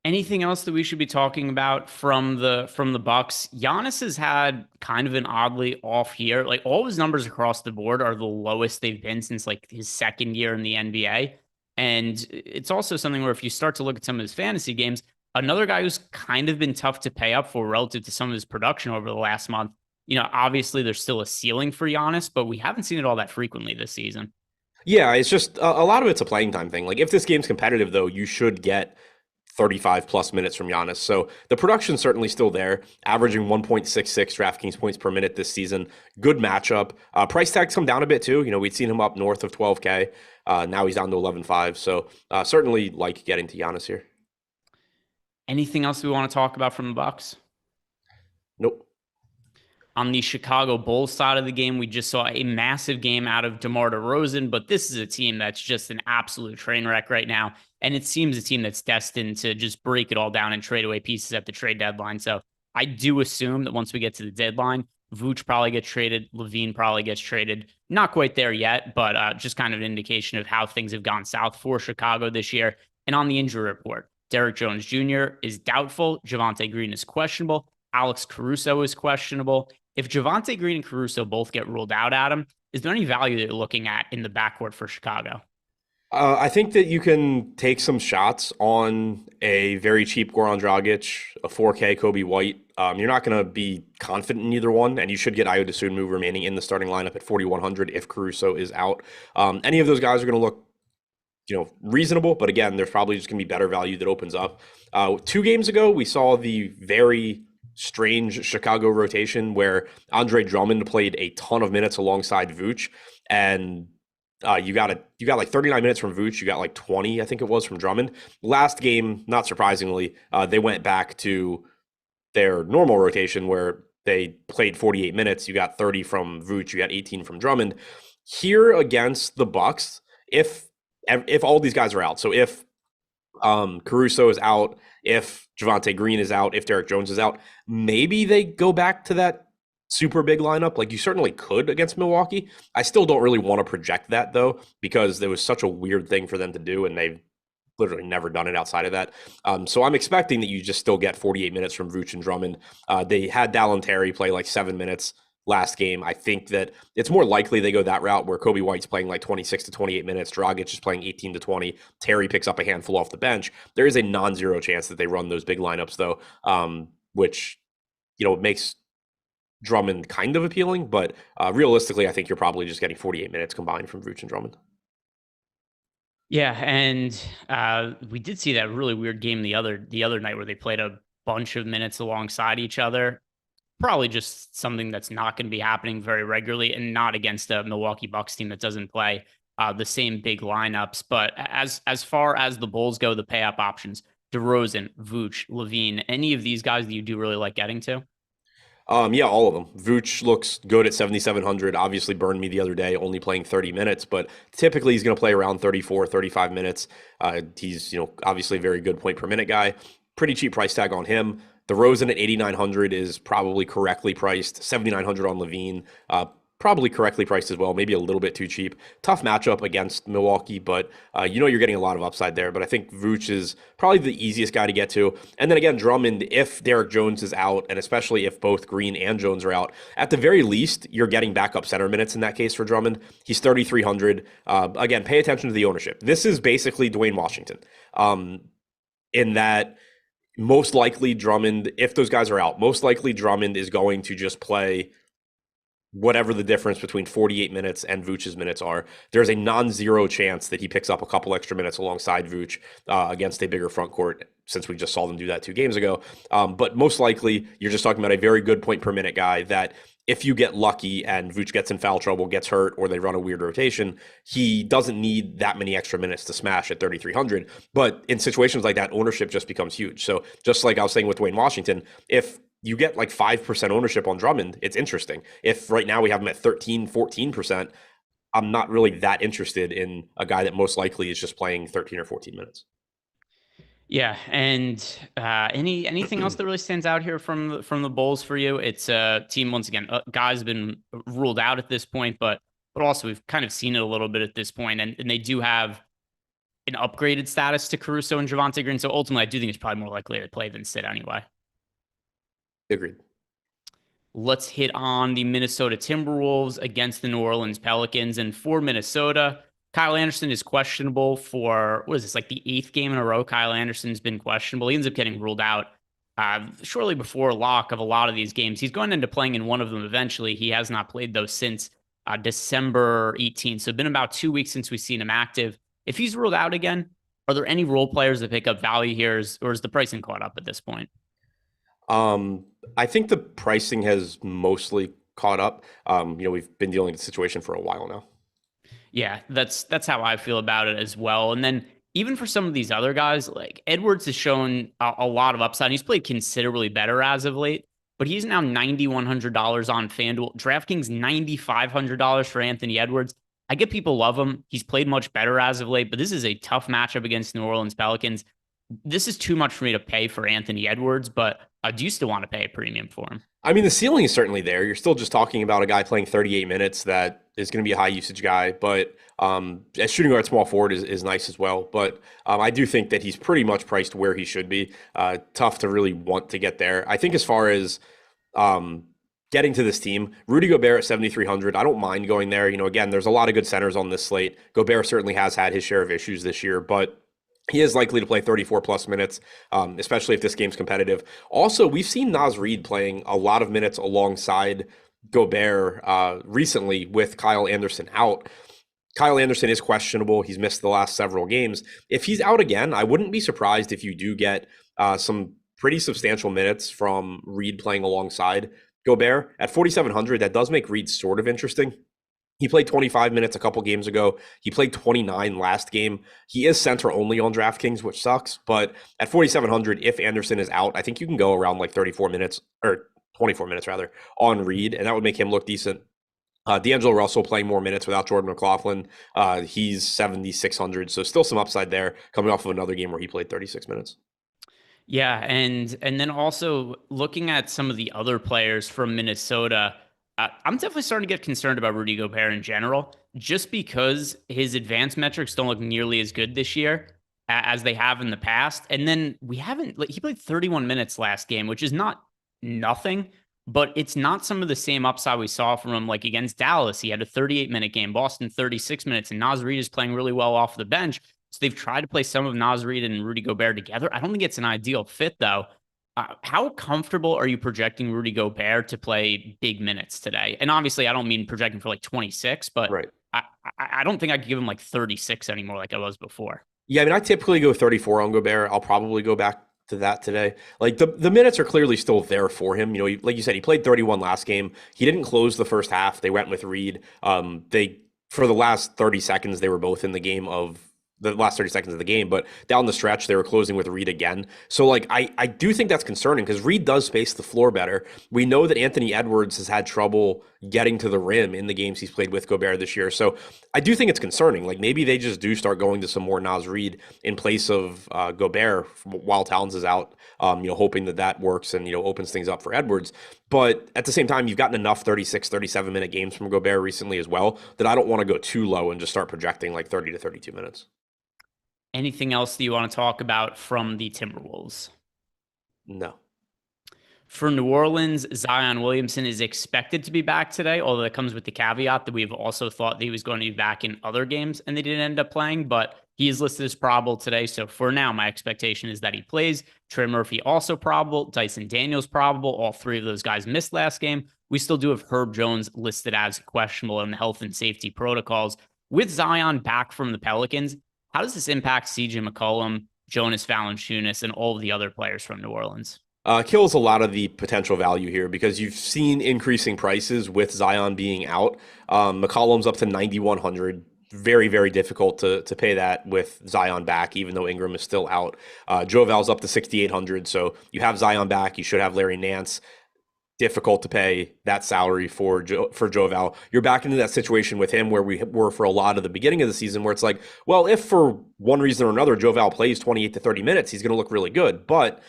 Anything else that we should be talking about from the Bucks? Giannis has had kind of an oddly off year. Like, all his numbers across the board are the lowest they've been since like his second year in the NBA. And it's also something where if you start to look at some of his fantasy games, another guy who's kind of been tough to pay up for relative to some of his production over the last month. Obviously there's still a ceiling for Giannis, but we haven't seen it all that frequently this season. Yeah, it's just a lot of it's a playing time thing. Like, if this game's competitive, though, you should get 35 plus minutes from Giannis. So the production's certainly still there, averaging 1.66 DraftKings points per minute this season. Good matchup. Price tag's come down a bit too. We'd seen him up north of 12K. Now he's down to 11.5. So certainly like getting to Giannis here. Anything else we want to talk about from the Bucks? Nope. On the Chicago Bulls side of the game, we just saw a massive game out of DeMar DeRozan, but this is a team that's just an absolute train wreck right now. And it seems a team that's destined to just break it all down and trade away pieces at the trade deadline. So I do assume that once we get to the deadline, Vooch probably gets traded. Levine probably gets traded. Not quite there yet, but just kind of an indication of how things have gone south for Chicago this year. And on the injury report, Derrick Jones Jr. is doubtful. Javonte Green is questionable. Alex Caruso is questionable. If Javonte Green and Caruso both get ruled out, Adam, is there any value that you're looking at in the backcourt for Chicago? I think that you can take some shots on a very cheap Goran Dragic, a 4K Kobe White. You're not going to be confident in either one, and you should get Ayo Dosunmu remaining in the starting lineup at 4,100 if Caruso is out. Any of those guys are going to look, reasonable, but again, there's probably just going to be better value that opens up. 2 games ago, we saw the very strange Chicago rotation where Andre Drummond played a ton of minutes alongside Vooch, and you got like 39 minutes from Vooch. You got like 20, I think it was, from Drummond. Last game, not surprisingly, they went back to their normal rotation where they played 48 minutes. You got 30 from Vooch. You got 18 from Drummond. Here against the Bucks, if all these guys are out, so if Caruso is out, if Javonte Green is out, if Derrick Jones is out, maybe they go back to that super big lineup. Like, you certainly could against Milwaukee. I still don't really want to project that, though, because there was such a weird thing for them to do, and they've literally never done it outside of that. So I'm expecting that you just still get 48 minutes from Vooch and Drummond. They had Dallin Terry play like 7 minutes last game. I think that it's more likely they go that route where Kobe White's playing like 26 to 28 minutes. Dragic is playing 18 to 20. Terry picks up a handful off the bench. There is a non-zero chance that they run those big lineups, though, which, makes Drummond kind of appealing. But realistically, I think you're probably just getting 48 minutes combined from Vooch and Drummond. Yeah, and we did see that really weird game the other night where they played a bunch of minutes alongside each other. Probably just something that's not going to be happening very regularly, and not against a Milwaukee Bucks team that doesn't play the same big lineups. But as far as the Bulls go, the pay up options: DeRozan, Vooch, Levine, any of these guys that you do really like getting to? Yeah, all of them. Vooch looks good at 7,700. Obviously burned me the other day, only playing 30 minutes, but typically he's going to play around 34, 35 minutes. He's, obviously a very good point per minute guy. Pretty cheap price tag on him. DeRozan at 8,900 is probably correctly priced. 7,900 on Levine, probably correctly priced as well. Maybe a little bit too cheap. Tough matchup against Milwaukee, but you're getting a lot of upside there. But I think Vooch is probably the easiest guy to get to. And then again, Drummond, if Derrick Jones is out, and especially if both Green and Jones are out, at the very least, you're getting backup center minutes in that case for Drummond. He's 3,300. Again, pay attention to the ownership. This is basically Dwayne Washington, in that most likely Drummond, if those guys are out, most likely Drummond is going to just play whatever the difference between 48 minutes and Vooch's minutes are. There's a non-zero chance that he picks up a couple extra minutes alongside Vooch against a bigger front court, since we just saw them do that 2 games ago. But most likely, you're just talking about a very good point per minute guy that, if you get lucky and Vooch gets in foul trouble, gets hurt, or they run a weird rotation, he doesn't need that many extra minutes to smash at 3,300. But in situations like that, ownership just becomes huge. So just like I was saying with Dwayne Washington, if you get like 5% ownership on Drummond, it's interesting. If right now we have him at 13, 14%, I'm not really that interested in a guy that most likely is just playing 13 or 14 minutes. Yeah, and anything else that really stands out here from the Bulls for you? It's a team, once again, guys have been ruled out at this point, but also we've kind of seen it a little bit at this point, and they do have an upgraded status to Caruso and Javonte Green. So ultimately, I do think it's probably more likely to play than sit anyway. Agreed. Let's hit on the Minnesota Timberwolves against the New Orleans Pelicans. And for Minnesota, Kyle Anderson is questionable for, what is this, like the 8th game in a row Kyle Anderson's been questionable. He ends up getting ruled out shortly before lock of a lot of these games. He's going into playing in one of them eventually. He has not played those since December 18th. So it's been about 2 weeks since we've seen him active. If he's ruled out again, are there any role players that pick up value here, or is the pricing caught up at this point? I think the pricing has mostly caught up. We've been dealing with the situation for a while now. Yeah, that's how I feel about it as well. And then even for some of these other guys, like Edwards has shown a lot of upside. He's played considerably better as of late. but he's now $9,100 on FanDuel. DraftKings $9,500 for Anthony Edwards. I get people love him. He's played much better as of late, but this is a tough matchup against New Orleans Pelicans. This is too much for me to pay for Anthony Edwards, but I do still want to pay a premium for him. I mean, the ceiling is certainly there. You're still just talking about a guy playing 38 minutes that is going to be a high usage guy, but as shooting guard small forward is nice as well. But I do think that he's pretty much priced where he should be. Tough to really want to get there. I think as far as getting to this team, Rudy Gobert at 7,300, I don't mind going there. Again, there's a lot of good centers on this slate. Gobert certainly has had his share of issues this year, but he is likely to play 34 plus minutes, especially if this game's competitive. Also, we've seen Naz Reid playing a lot of minutes alongside Gobert recently with Kyle Anderson out. Kyle Anderson is questionable. He's missed the last several games. If he's out again, I wouldn't be surprised if you do get some pretty substantial minutes from Reid playing alongside Gobert. At 4,700, that does make Reid sort of interesting. He played 25 minutes a couple games ago. He played 29 last game. He is center only on DraftKings, which sucks. But at 4,700, if Anderson is out, I think you can go around like 34 minutes or 24 minutes rather on Reid, and that would make him look decent. D'Angelo Russell playing more minutes without Jordan McLaughlin. He's 7,600, so still some upside there coming off of another game where he played 36 minutes. Yeah, and then also looking at some of the other players from Minnesota, I'm definitely starting to get concerned about Rudy Gobert in general, just because his advanced metrics don't look nearly as good this year as they have in the past. And then he played 31 minutes last game, which is not nothing, but it's not some of the same upside we saw from him like against Dallas. He had a 38-minute game, Boston 36 minutes, and Naz Reid is playing really well off the bench. So they've tried to play some of Naz Reid and Rudy Gobert together. I don't think it's an ideal fit, though. How comfortable are you projecting Rudy Gobert to play big minutes today? And obviously, I don't mean projecting for like 26, but right. I don't think I could give him like 36 anymore like I was before. Yeah, I mean, I typically go 34 on Gobert. I'll probably go back to that today. Like the minutes are clearly still there for him. Like you said, he played 31 last game. He didn't close the first half. They went with Reid. For the last 30 seconds, they were both in the last 30 seconds of the game, but down the stretch, they were closing with Reid again. So like, I do think that's concerning because Reid does space the floor better. We know that Anthony Edwards has had trouble getting to the rim in the games he's played with Gobert this year. So I do think it's concerning. Like maybe they just do start going to some more Naz Reid in place of Gobert while Towns is out, hoping that works and, opens things up for Edwards. But at the same time, you've gotten enough 36, 37-minute games from Gobert recently as well that I don't want to go too low and just start projecting like 30 to 32 minutes. Anything else that you want to talk about from the Timberwolves? No. For New Orleans, Zion Williamson is expected to be back today, although that comes with the caveat that we've also thought that he was going to be back in other games and they didn't end up playing, but he is listed as probable today. So for now, my expectation is that he plays. Trey Murphy also probable. Dyson Daniels probable. All three of those guys missed last game. We still do have Herb Jones listed as questionable in the health and safety protocols. With Zion back from the Pelicans, how does this impact CJ McCollum, Jonas Valanciunas, and all of the other players from New Orleans? Kills a lot of the potential value here because you've seen increasing prices with Zion being out. McCollum's up to 9,100. Very, very difficult to pay that with Zion back, even though Ingram is still out. Joval's up to 6,800. So you have Zion back. You should have Larry Nance. Difficult to pay that salary for Joval. You're back into that situation with him where we were for a lot of the beginning of the season where it's like, well, if for one reason or another Joval plays 28 to 30 minutes, he's going to look really good. But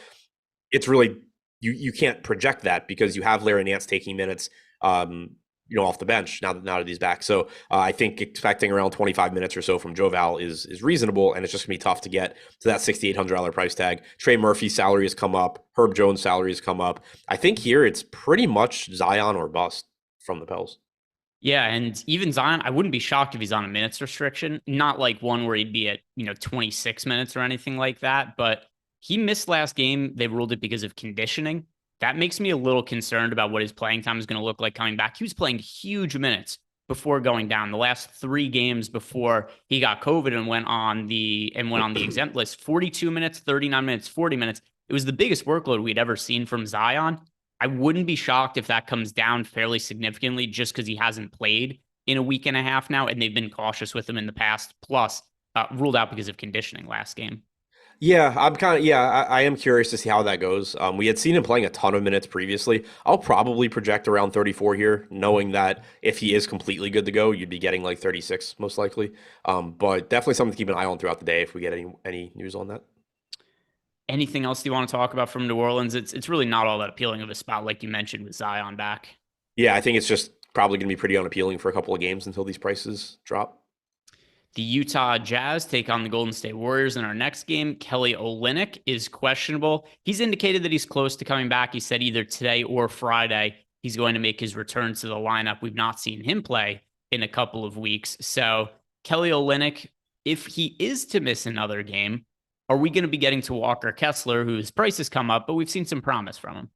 it's really, you can't project that because you have Larry Nance taking minutes off the bench now that he's back. So I think expecting around 25 minutes or so from Joval is reasonable, and it's just gonna be tough to get to that $6,800 price tag. Trey Murphy's salary has come up. Herb Jones' salary has come up. I think here it's pretty much Zion or bust from the Pels. Yeah, and even Zion, I wouldn't be shocked if he's on a minutes restriction. Not like one where he'd be at 26 minutes or anything like that, but he missed last game. They ruled it because of conditioning. That makes me a little concerned about what his playing time is going to look like coming back. He was playing huge minutes before going down. The last 3 games before he got COVID and went on the exempt list, 42 minutes, 39 minutes, 40 minutes. It was the biggest workload we'd ever seen from Zion. I wouldn't be shocked if that comes down fairly significantly just because he hasn't played in a week and a half now, and they've been cautious with him in the past, plus ruled out because of conditioning last game. Yeah, I am curious to see how that goes. We had seen him playing a ton of minutes previously. I'll probably project around 34 here, knowing that if he is completely good to go, you'd be getting like 36 most likely. But definitely something to keep an eye on throughout the day if we get any news on that. Anything else you want to talk about from New Orleans? It's really not all that appealing of a spot, like you mentioned with Zion back. Yeah, I think it's just probably going to be pretty unappealing for a couple of games until these prices drop. The Utah Jazz take on the Golden State Warriors in our next game. Kelly Olynyk is questionable. He's indicated that he's close to coming back. He said either today or Friday he's going to make his return to the lineup. We've not seen him play in a couple of weeks. So Kelly Olynyk, if he is to miss another game, are we going to be getting to Walker Kessler, whose price has come up, but we've seen some promise from him?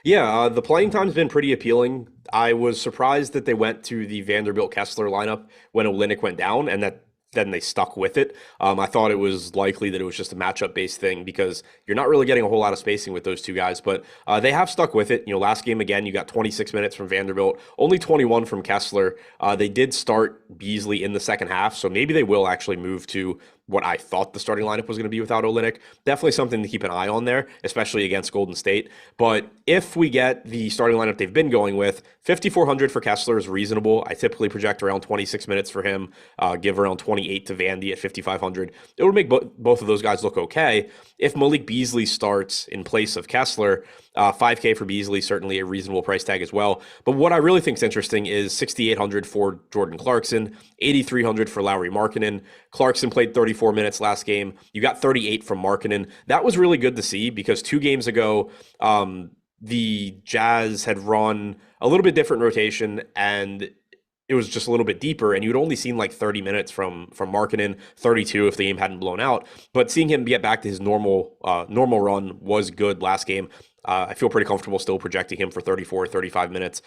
Yeah, the playing time's been pretty appealing. I was surprised that they went to the Vanderbilt Kessler lineup when Olynyk went down, and that then they stuck with it. I thought it was likely that it was just a matchup based thing because you're not really getting a whole lot of spacing with those two guys, but they have stuck with it. You know, last game again, you got 26 minutes from Vanderbilt, only 21 from Kessler. They did start Beasley in the second half, so maybe they will actually move to what I thought the starting lineup was going to be without Olynyk. Definitely something to keep an eye on there, especially against Golden State. But if we get the starting lineup they've been going with, 5,400 for Kessler is reasonable. I typically project around 26 minutes for him, give around 28 to Vandy at 5,500. It would make both of those guys look okay. If Malik Beasley starts in place of Kessler, 5K for Beasley, certainly a reasonable price tag as well. But what I really think is interesting is 6,800 for Jordan Clarkson, 8,300 for Lauri Markkanen. Clarkson played 34 minutes last game. You got 38 from Markkanen. That was really good to see because 2 games ago, the Jazz had run a little bit different rotation and it was just a little bit deeper, and you'd only seen like 30 minutes from Markkanen, 32 if the game hadn't blown out. But seeing him get back to his normal run was good last game. I feel pretty comfortable still projecting him for 34, 35 minutes.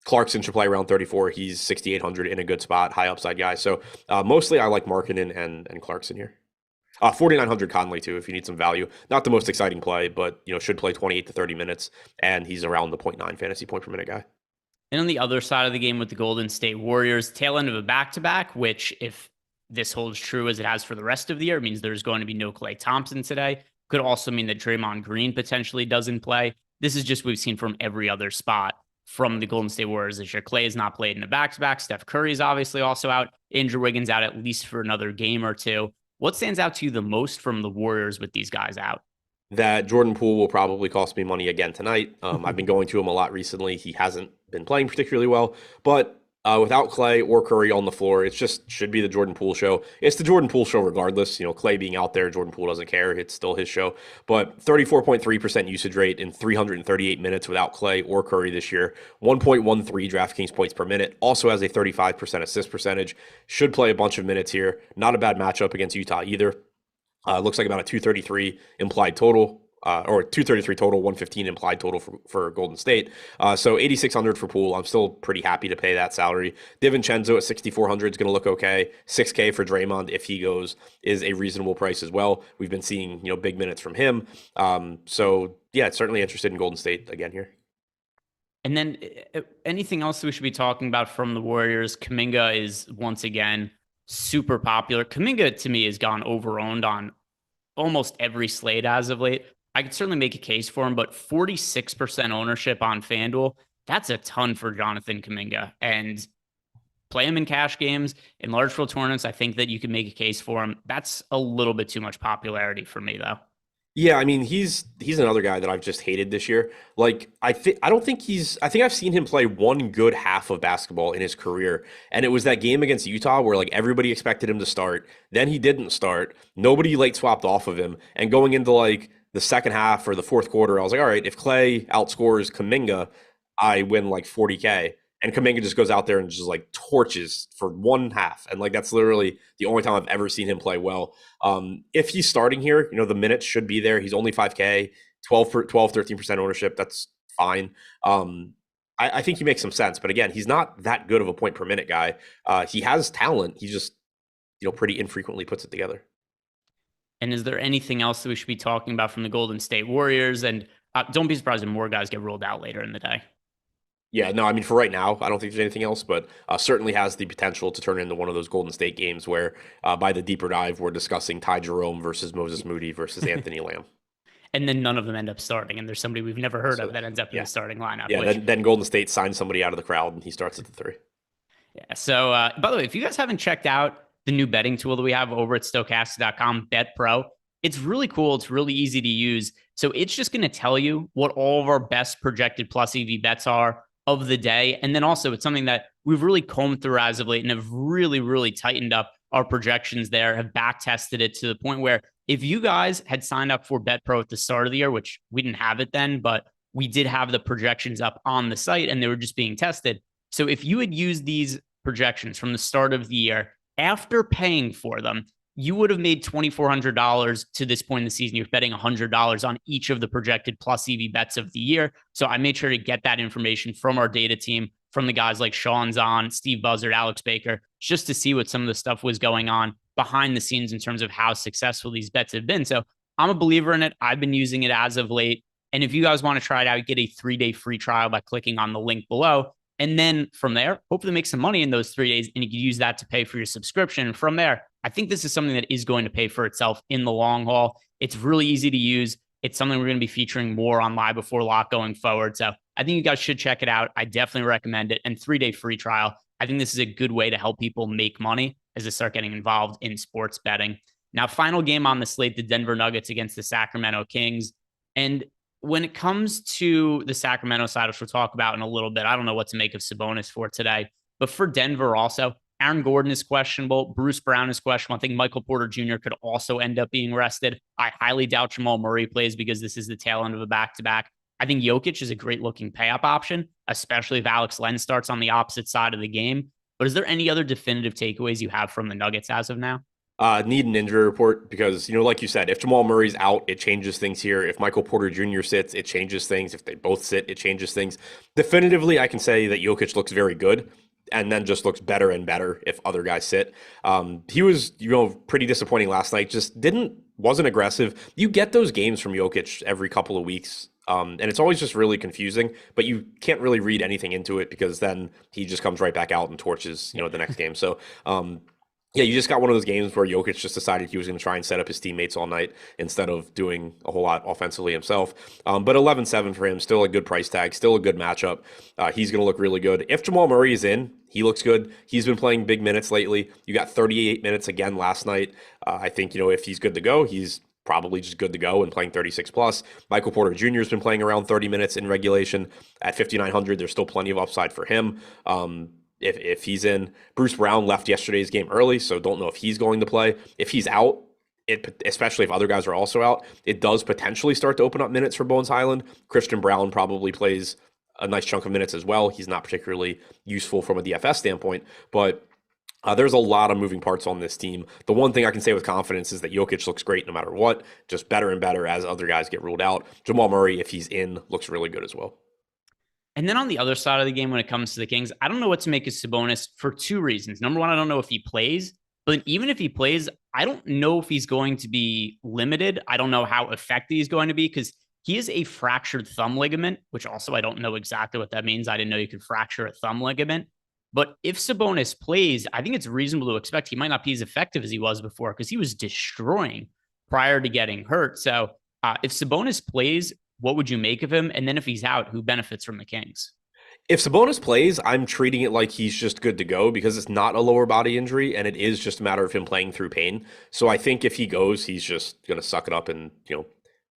Clarkson should play around 34. He's 6,800 in a good spot, high upside guy. So mostly I like Markkanen and Clarkson here. 4,900 Conley too, if you need some value. Not the most exciting play, but should play 28 to 30 minutes, and he's around the 0.9 fantasy point per minute guy. And on the other side of the game with the Golden State Warriors, tail end of a back-to-back, which if this holds true as it has for the rest of the year, it means there's going to be no Klay Thompson today. Could also mean that Draymond Green potentially doesn't play. This is just what we've seen from every other spot from the Golden State Warriors this year. Klay has not played in a back-to-back. Steph Curry is obviously also out. Andrew Wiggins out at least for another game or two. What stands out to you the most from the Warriors with these guys out? That Jordan Poole will probably cost me money again tonight. I've been going to him a lot recently. He hasn't been playing particularly well, but without Klay or Curry on the floor, it just should be the Jordan Poole show. It's the Jordan Poole show regardless. Klay being out there, Jordan Poole doesn't care. It's still his show. But 34.3% usage rate in 338 minutes without Klay or Curry this year. 1.13 DraftKings points per minute. Also has a 35% assist percentage. Should play a bunch of minutes here. Not a bad matchup against Utah either. Looks like about a 233 implied total, or 233 total, 115 implied total for Golden State. So 8,600 for Poole. I'm still pretty happy to pay that salary. DiVincenzo at 6,400 is going to look okay. 6K for Draymond if he goes is a reasonable price as well. We've been seeing big minutes from him. So yeah, certainly interested in Golden State again here. And then anything else that we should be talking about from the Warriors? Kuminga is once again super popular. Kuminga to me has gone overowned on almost every slate as of late. I could certainly make a case for him, but 46% ownership on FanDuel, that's a ton for Jonathan Kuminga. And play him in cash games, in large field tournaments, I think that you can make a case for him. That's a little bit too much popularity for me, though. Yeah, I mean he's another guy that I've just hated this year. Like I think I've seen him play one good half of basketball in his career, and it was that game against Utah where like everybody expected him to start, then he didn't start. Nobody late swapped off of him, and going into like the second half or the fourth quarter, I was like, all right, if Klay outscores Kuminga, I win like 40K. And Kuminga just goes out there and just like torches for one half. And like that's literally the only time I've ever seen him play well. If he's starting here, the minutes should be there. He's only 5K, 13% ownership. That's fine. I think he makes some sense. But again, he's not that good of a point per minute guy. He has talent. He just, pretty infrequently puts it together. And is there anything else that we should be talking about from the Golden State Warriors? And don't be surprised if more guys get rolled out later in the day. Yeah, no, I mean, for right now, I don't think there's anything else, but certainly has the potential to turn into one of those Golden State games where by the deeper dive, we're discussing Ty Jerome versus Moses Moody versus Anthony Lamb. And then none of them end up starting, and there's somebody we've never heard of So, that ends up in yeah. the starting lineup, Yeah, which then Golden State signs somebody out of the crowd and he starts at the three. yeah. So, by the way, if you guys haven't checked out the new betting tool that we have over at stokastic.com, Bet Pro, it's really cool. It's really easy to use. So, it's just going to tell you what all of our best projected plus EV bets are of the day. And then also, it's something that we've really combed through as of late and have really, really tightened up our projections there, have back tested it to the point where if you guys had signed up for Bet Pro at the start of the year, which we didn't have it then, but we did have the projections up on the site and they were just being tested. So if you had used these projections from the start of the year after paying for them, you would have made $2,400 to this point in the season. You're betting $100 on each of the projected plus EV bets of the year. So I made sure to get that information from our data team, from the guys like Sean Zahn, Steve Buzzard, Alex Baker, just to see what some of the stuff was going on behind the scenes in terms of how successful these bets have been. So I'm a believer in it. I've been using it as of late. And if you guys want to try it out, get a 3-day free trial by clicking on the link below. And then from there, hopefully make some money in those 3 days and you can use that to pay for your subscription. And from there, I think this is something that is going to pay for itself in the long haul. It's really easy to use. It's something we're going to be featuring more on Live Before Lock going forward. So I think you guys should check it out. I definitely recommend it. And 3-day free trial. I think this is a good way to help people make money as they start getting involved in sports betting. Now, final game on the slate, the Denver Nuggets against the Sacramento Kings. And when it comes to the Sacramento side, which we'll talk about in a little bit, I don't know what to make of Sabonis for today. But for Denver also, Aaron Gordon is questionable. Bruce Brown is questionable. I think Michael Porter Jr. could also end up being rested. I highly doubt Jamal Murray plays because this is the tail end of a back-to-back. I think Jokic is a great-looking pay-up option, especially if Alex Len starts on the opposite side of the game. But is there any other definitive takeaways you have from the Nuggets as of now? Need an injury report because, like you said, if Jamal Murray's out, it changes things here. If Michael Porter Jr. sits, it changes things. If they both sit, it changes things. Definitively, I can say that Jokic looks very good and then just looks better and better if other guys sit. He was, pretty disappointing last night. Just wasn't aggressive. You get those games from Jokic every couple of weeks. And it's always just really confusing, but you can't really read anything into it because then he just comes right back out and torches, the next game. So, yeah, you just got one of those games where Jokic just decided he was going to try and set up his teammates all night instead of doing a whole lot offensively himself. But 11-7 for him, still a good price tag, still a good matchup. He's going to look really good. If Jamal Murray is in, he looks good. He's been playing big minutes lately. You got 38 minutes again last night. I think, if he's good to go, he's probably just good to go and playing 36 plus. Michael Porter Jr. has been playing around 30 minutes in regulation at 5,900. There's still plenty of upside for him. If he's in. Bruce Brown left yesterday's game early, so don't know if he's going to play. If he's out, especially if other guys are also out, it does potentially start to open up minutes for Bones Highland. Christian Brown probably plays a nice chunk of minutes as well. He's not particularly useful from a DFS standpoint, but there's a lot of moving parts on this team. The one thing I can say with confidence is that Jokic looks great no matter what, just better and better as other guys get ruled out. Jamal Murray, if he's in, looks really good as well. And then on the other side of the game, when it comes to the Kings, I don't know what to make of Sabonis for two reasons. Number one, I don't know if he plays, but even if he plays, I don't know if he's going to be limited. I don't know how effective he's going to be because he is a fractured thumb ligament, which also I don't know exactly what that means. I didn't know you could fracture a thumb ligament. But if Sabonis plays, I think it's reasonable to expect he might not be as effective as he was before because he was destroying prior to getting hurt. So if Sabonis plays, what would you make of him? And then if he's out, who benefits from the Kings? If Sabonis plays, I'm treating it like he's just good to go because it's not a lower body injury and it is just a matter of him playing through pain. So I think if he goes, he's just going to suck it up and,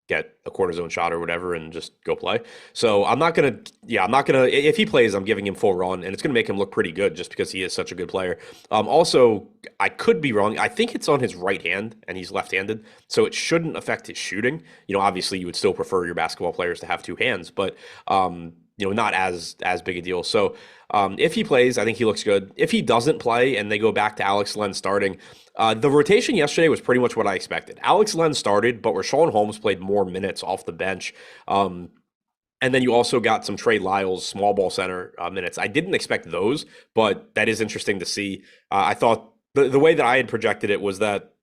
get a cortisone shot or whatever and just go play. So I'm not going to, if he plays, I'm giving him full run and it's going to make him look pretty good just because he is such a good player. Also, I could be wrong. I think it's on his right hand and he's left-handed, so it shouldn't affect his shooting. Obviously you would still prefer your basketball players to have two hands, but not as big a deal. So if he plays, I think he looks good. If he doesn't play and they go back to Alex Len starting, the rotation yesterday was pretty much what I expected. Alex Len started, but Rashawn Holmes played more minutes off the bench. And then you also got some Trey Lyles small ball center minutes. I didn't expect those, but that is interesting to see. I thought the way that I had projected it was that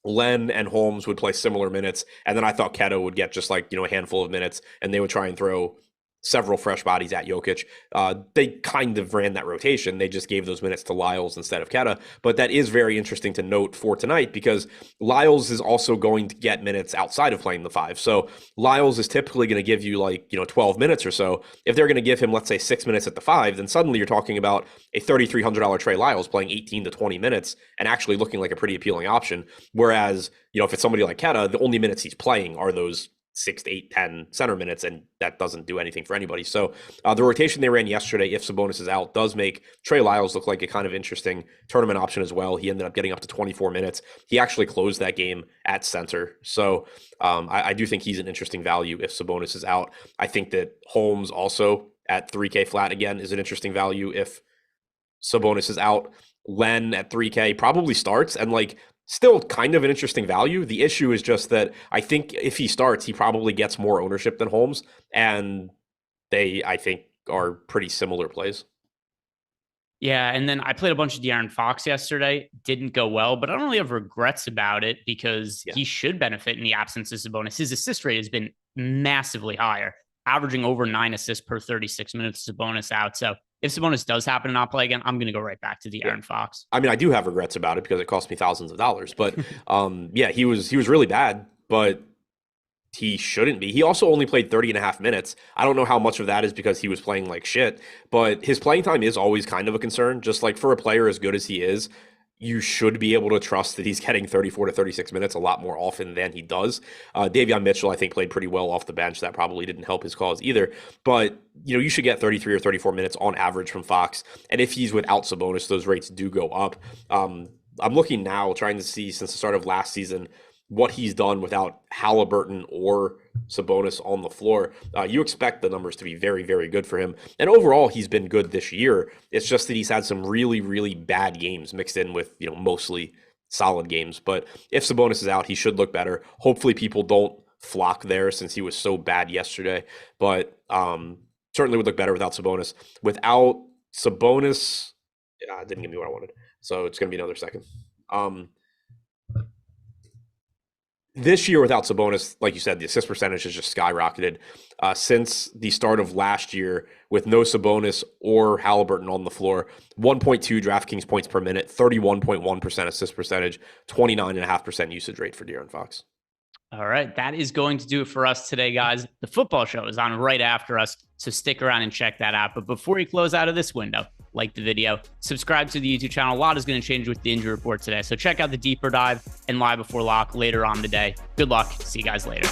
Len and Holmes would play similar minutes, and then I thought Keto would get just a handful of minutes, and they would try and throw several fresh bodies at Jokic. They kind of ran that rotation. They just gave those minutes to Lyles instead of Keta. But that is very interesting to note for tonight because Lyles is also going to get minutes outside of playing the 5. So Lyles is typically going to give you 12 minutes or so. If they're going to give him, let's say, 6 minutes at the 5, then suddenly you're talking about a $3,300 Trey Lyles playing 18 to 20 minutes and actually looking like a pretty appealing option. Whereas, if it's somebody like Keta, the only minutes he's playing are those 6 to 8, 10 center minutes, and that doesn't do anything for anybody. So the rotation they ran yesterday, if Sabonis is out, does make Trey Lyles look like a kind of interesting tournament option as well. He ended up getting up to 24 minutes. He actually closed that game at center. So I do think he's an interesting value if Sabonis is out. I think that Holmes also at 3K flat again is an interesting value if Sabonis is out. Len at 3K probably starts and still kind of an interesting value. The issue is just that I think if he starts, he probably gets more ownership than Holmes, and they, I think, are pretty similar plays. Yeah, and then I played a bunch of De'Aaron Fox yesterday. Didn't go well, but I don't really have regrets about it because he should benefit in the absence of Sabonis. His assist rate has been massively higher, averaging over 9 assists per 36 minutes. Sabonis out. So if Sabonis does happen to not play again, I'm going to go right back to De'Aaron Fox. I mean, I do have regrets about it because it cost me thousands of dollars. But he was really bad, but he shouldn't be. He also only played 30 and a half minutes. I don't know how much of that is because he was playing like shit, but his playing time is always kind of a concern. Just like for a player as good as he is, you should be able to trust that he's getting 34 to 36 minutes a lot more often than he does. Davion Mitchell, I think, played pretty well off the bench. That probably didn't help his cause either. But, you should get 33 or 34 minutes on average from Fox. And if he's without Sabonis, those rates do go up. I'm looking now, trying to see since the start of last season, what he's done without Halliburton or Sabonis on the floor. You expect the numbers to be very, very good for him. And overall, he's been good this year. It's just that he's had some really, really bad games mixed in with, mostly solid games. But if Sabonis is out, he should look better. Hopefully people don't flock there since he was so bad yesterday. But certainly would look better without Sabonis. Without Sabonis, it didn't give me what I wanted. So it's going to be another second. This year without Sabonis, like you said, the assist percentage has just skyrocketed. Since the start of last year, with no Sabonis or Halliburton on the floor, 1.2 DraftKings points per minute, 31.1% assist percentage, 29.5% usage rate for De'Aaron Fox. All right, that is going to do it for us today, guys. The football show is on right after us, so stick around and check that out. But before you close out of this window, like the video, subscribe to the YouTube channel. A lot is going to change with the injury report today, so check out the deeper dive and live before lock later on today. Good luck. See you guys later.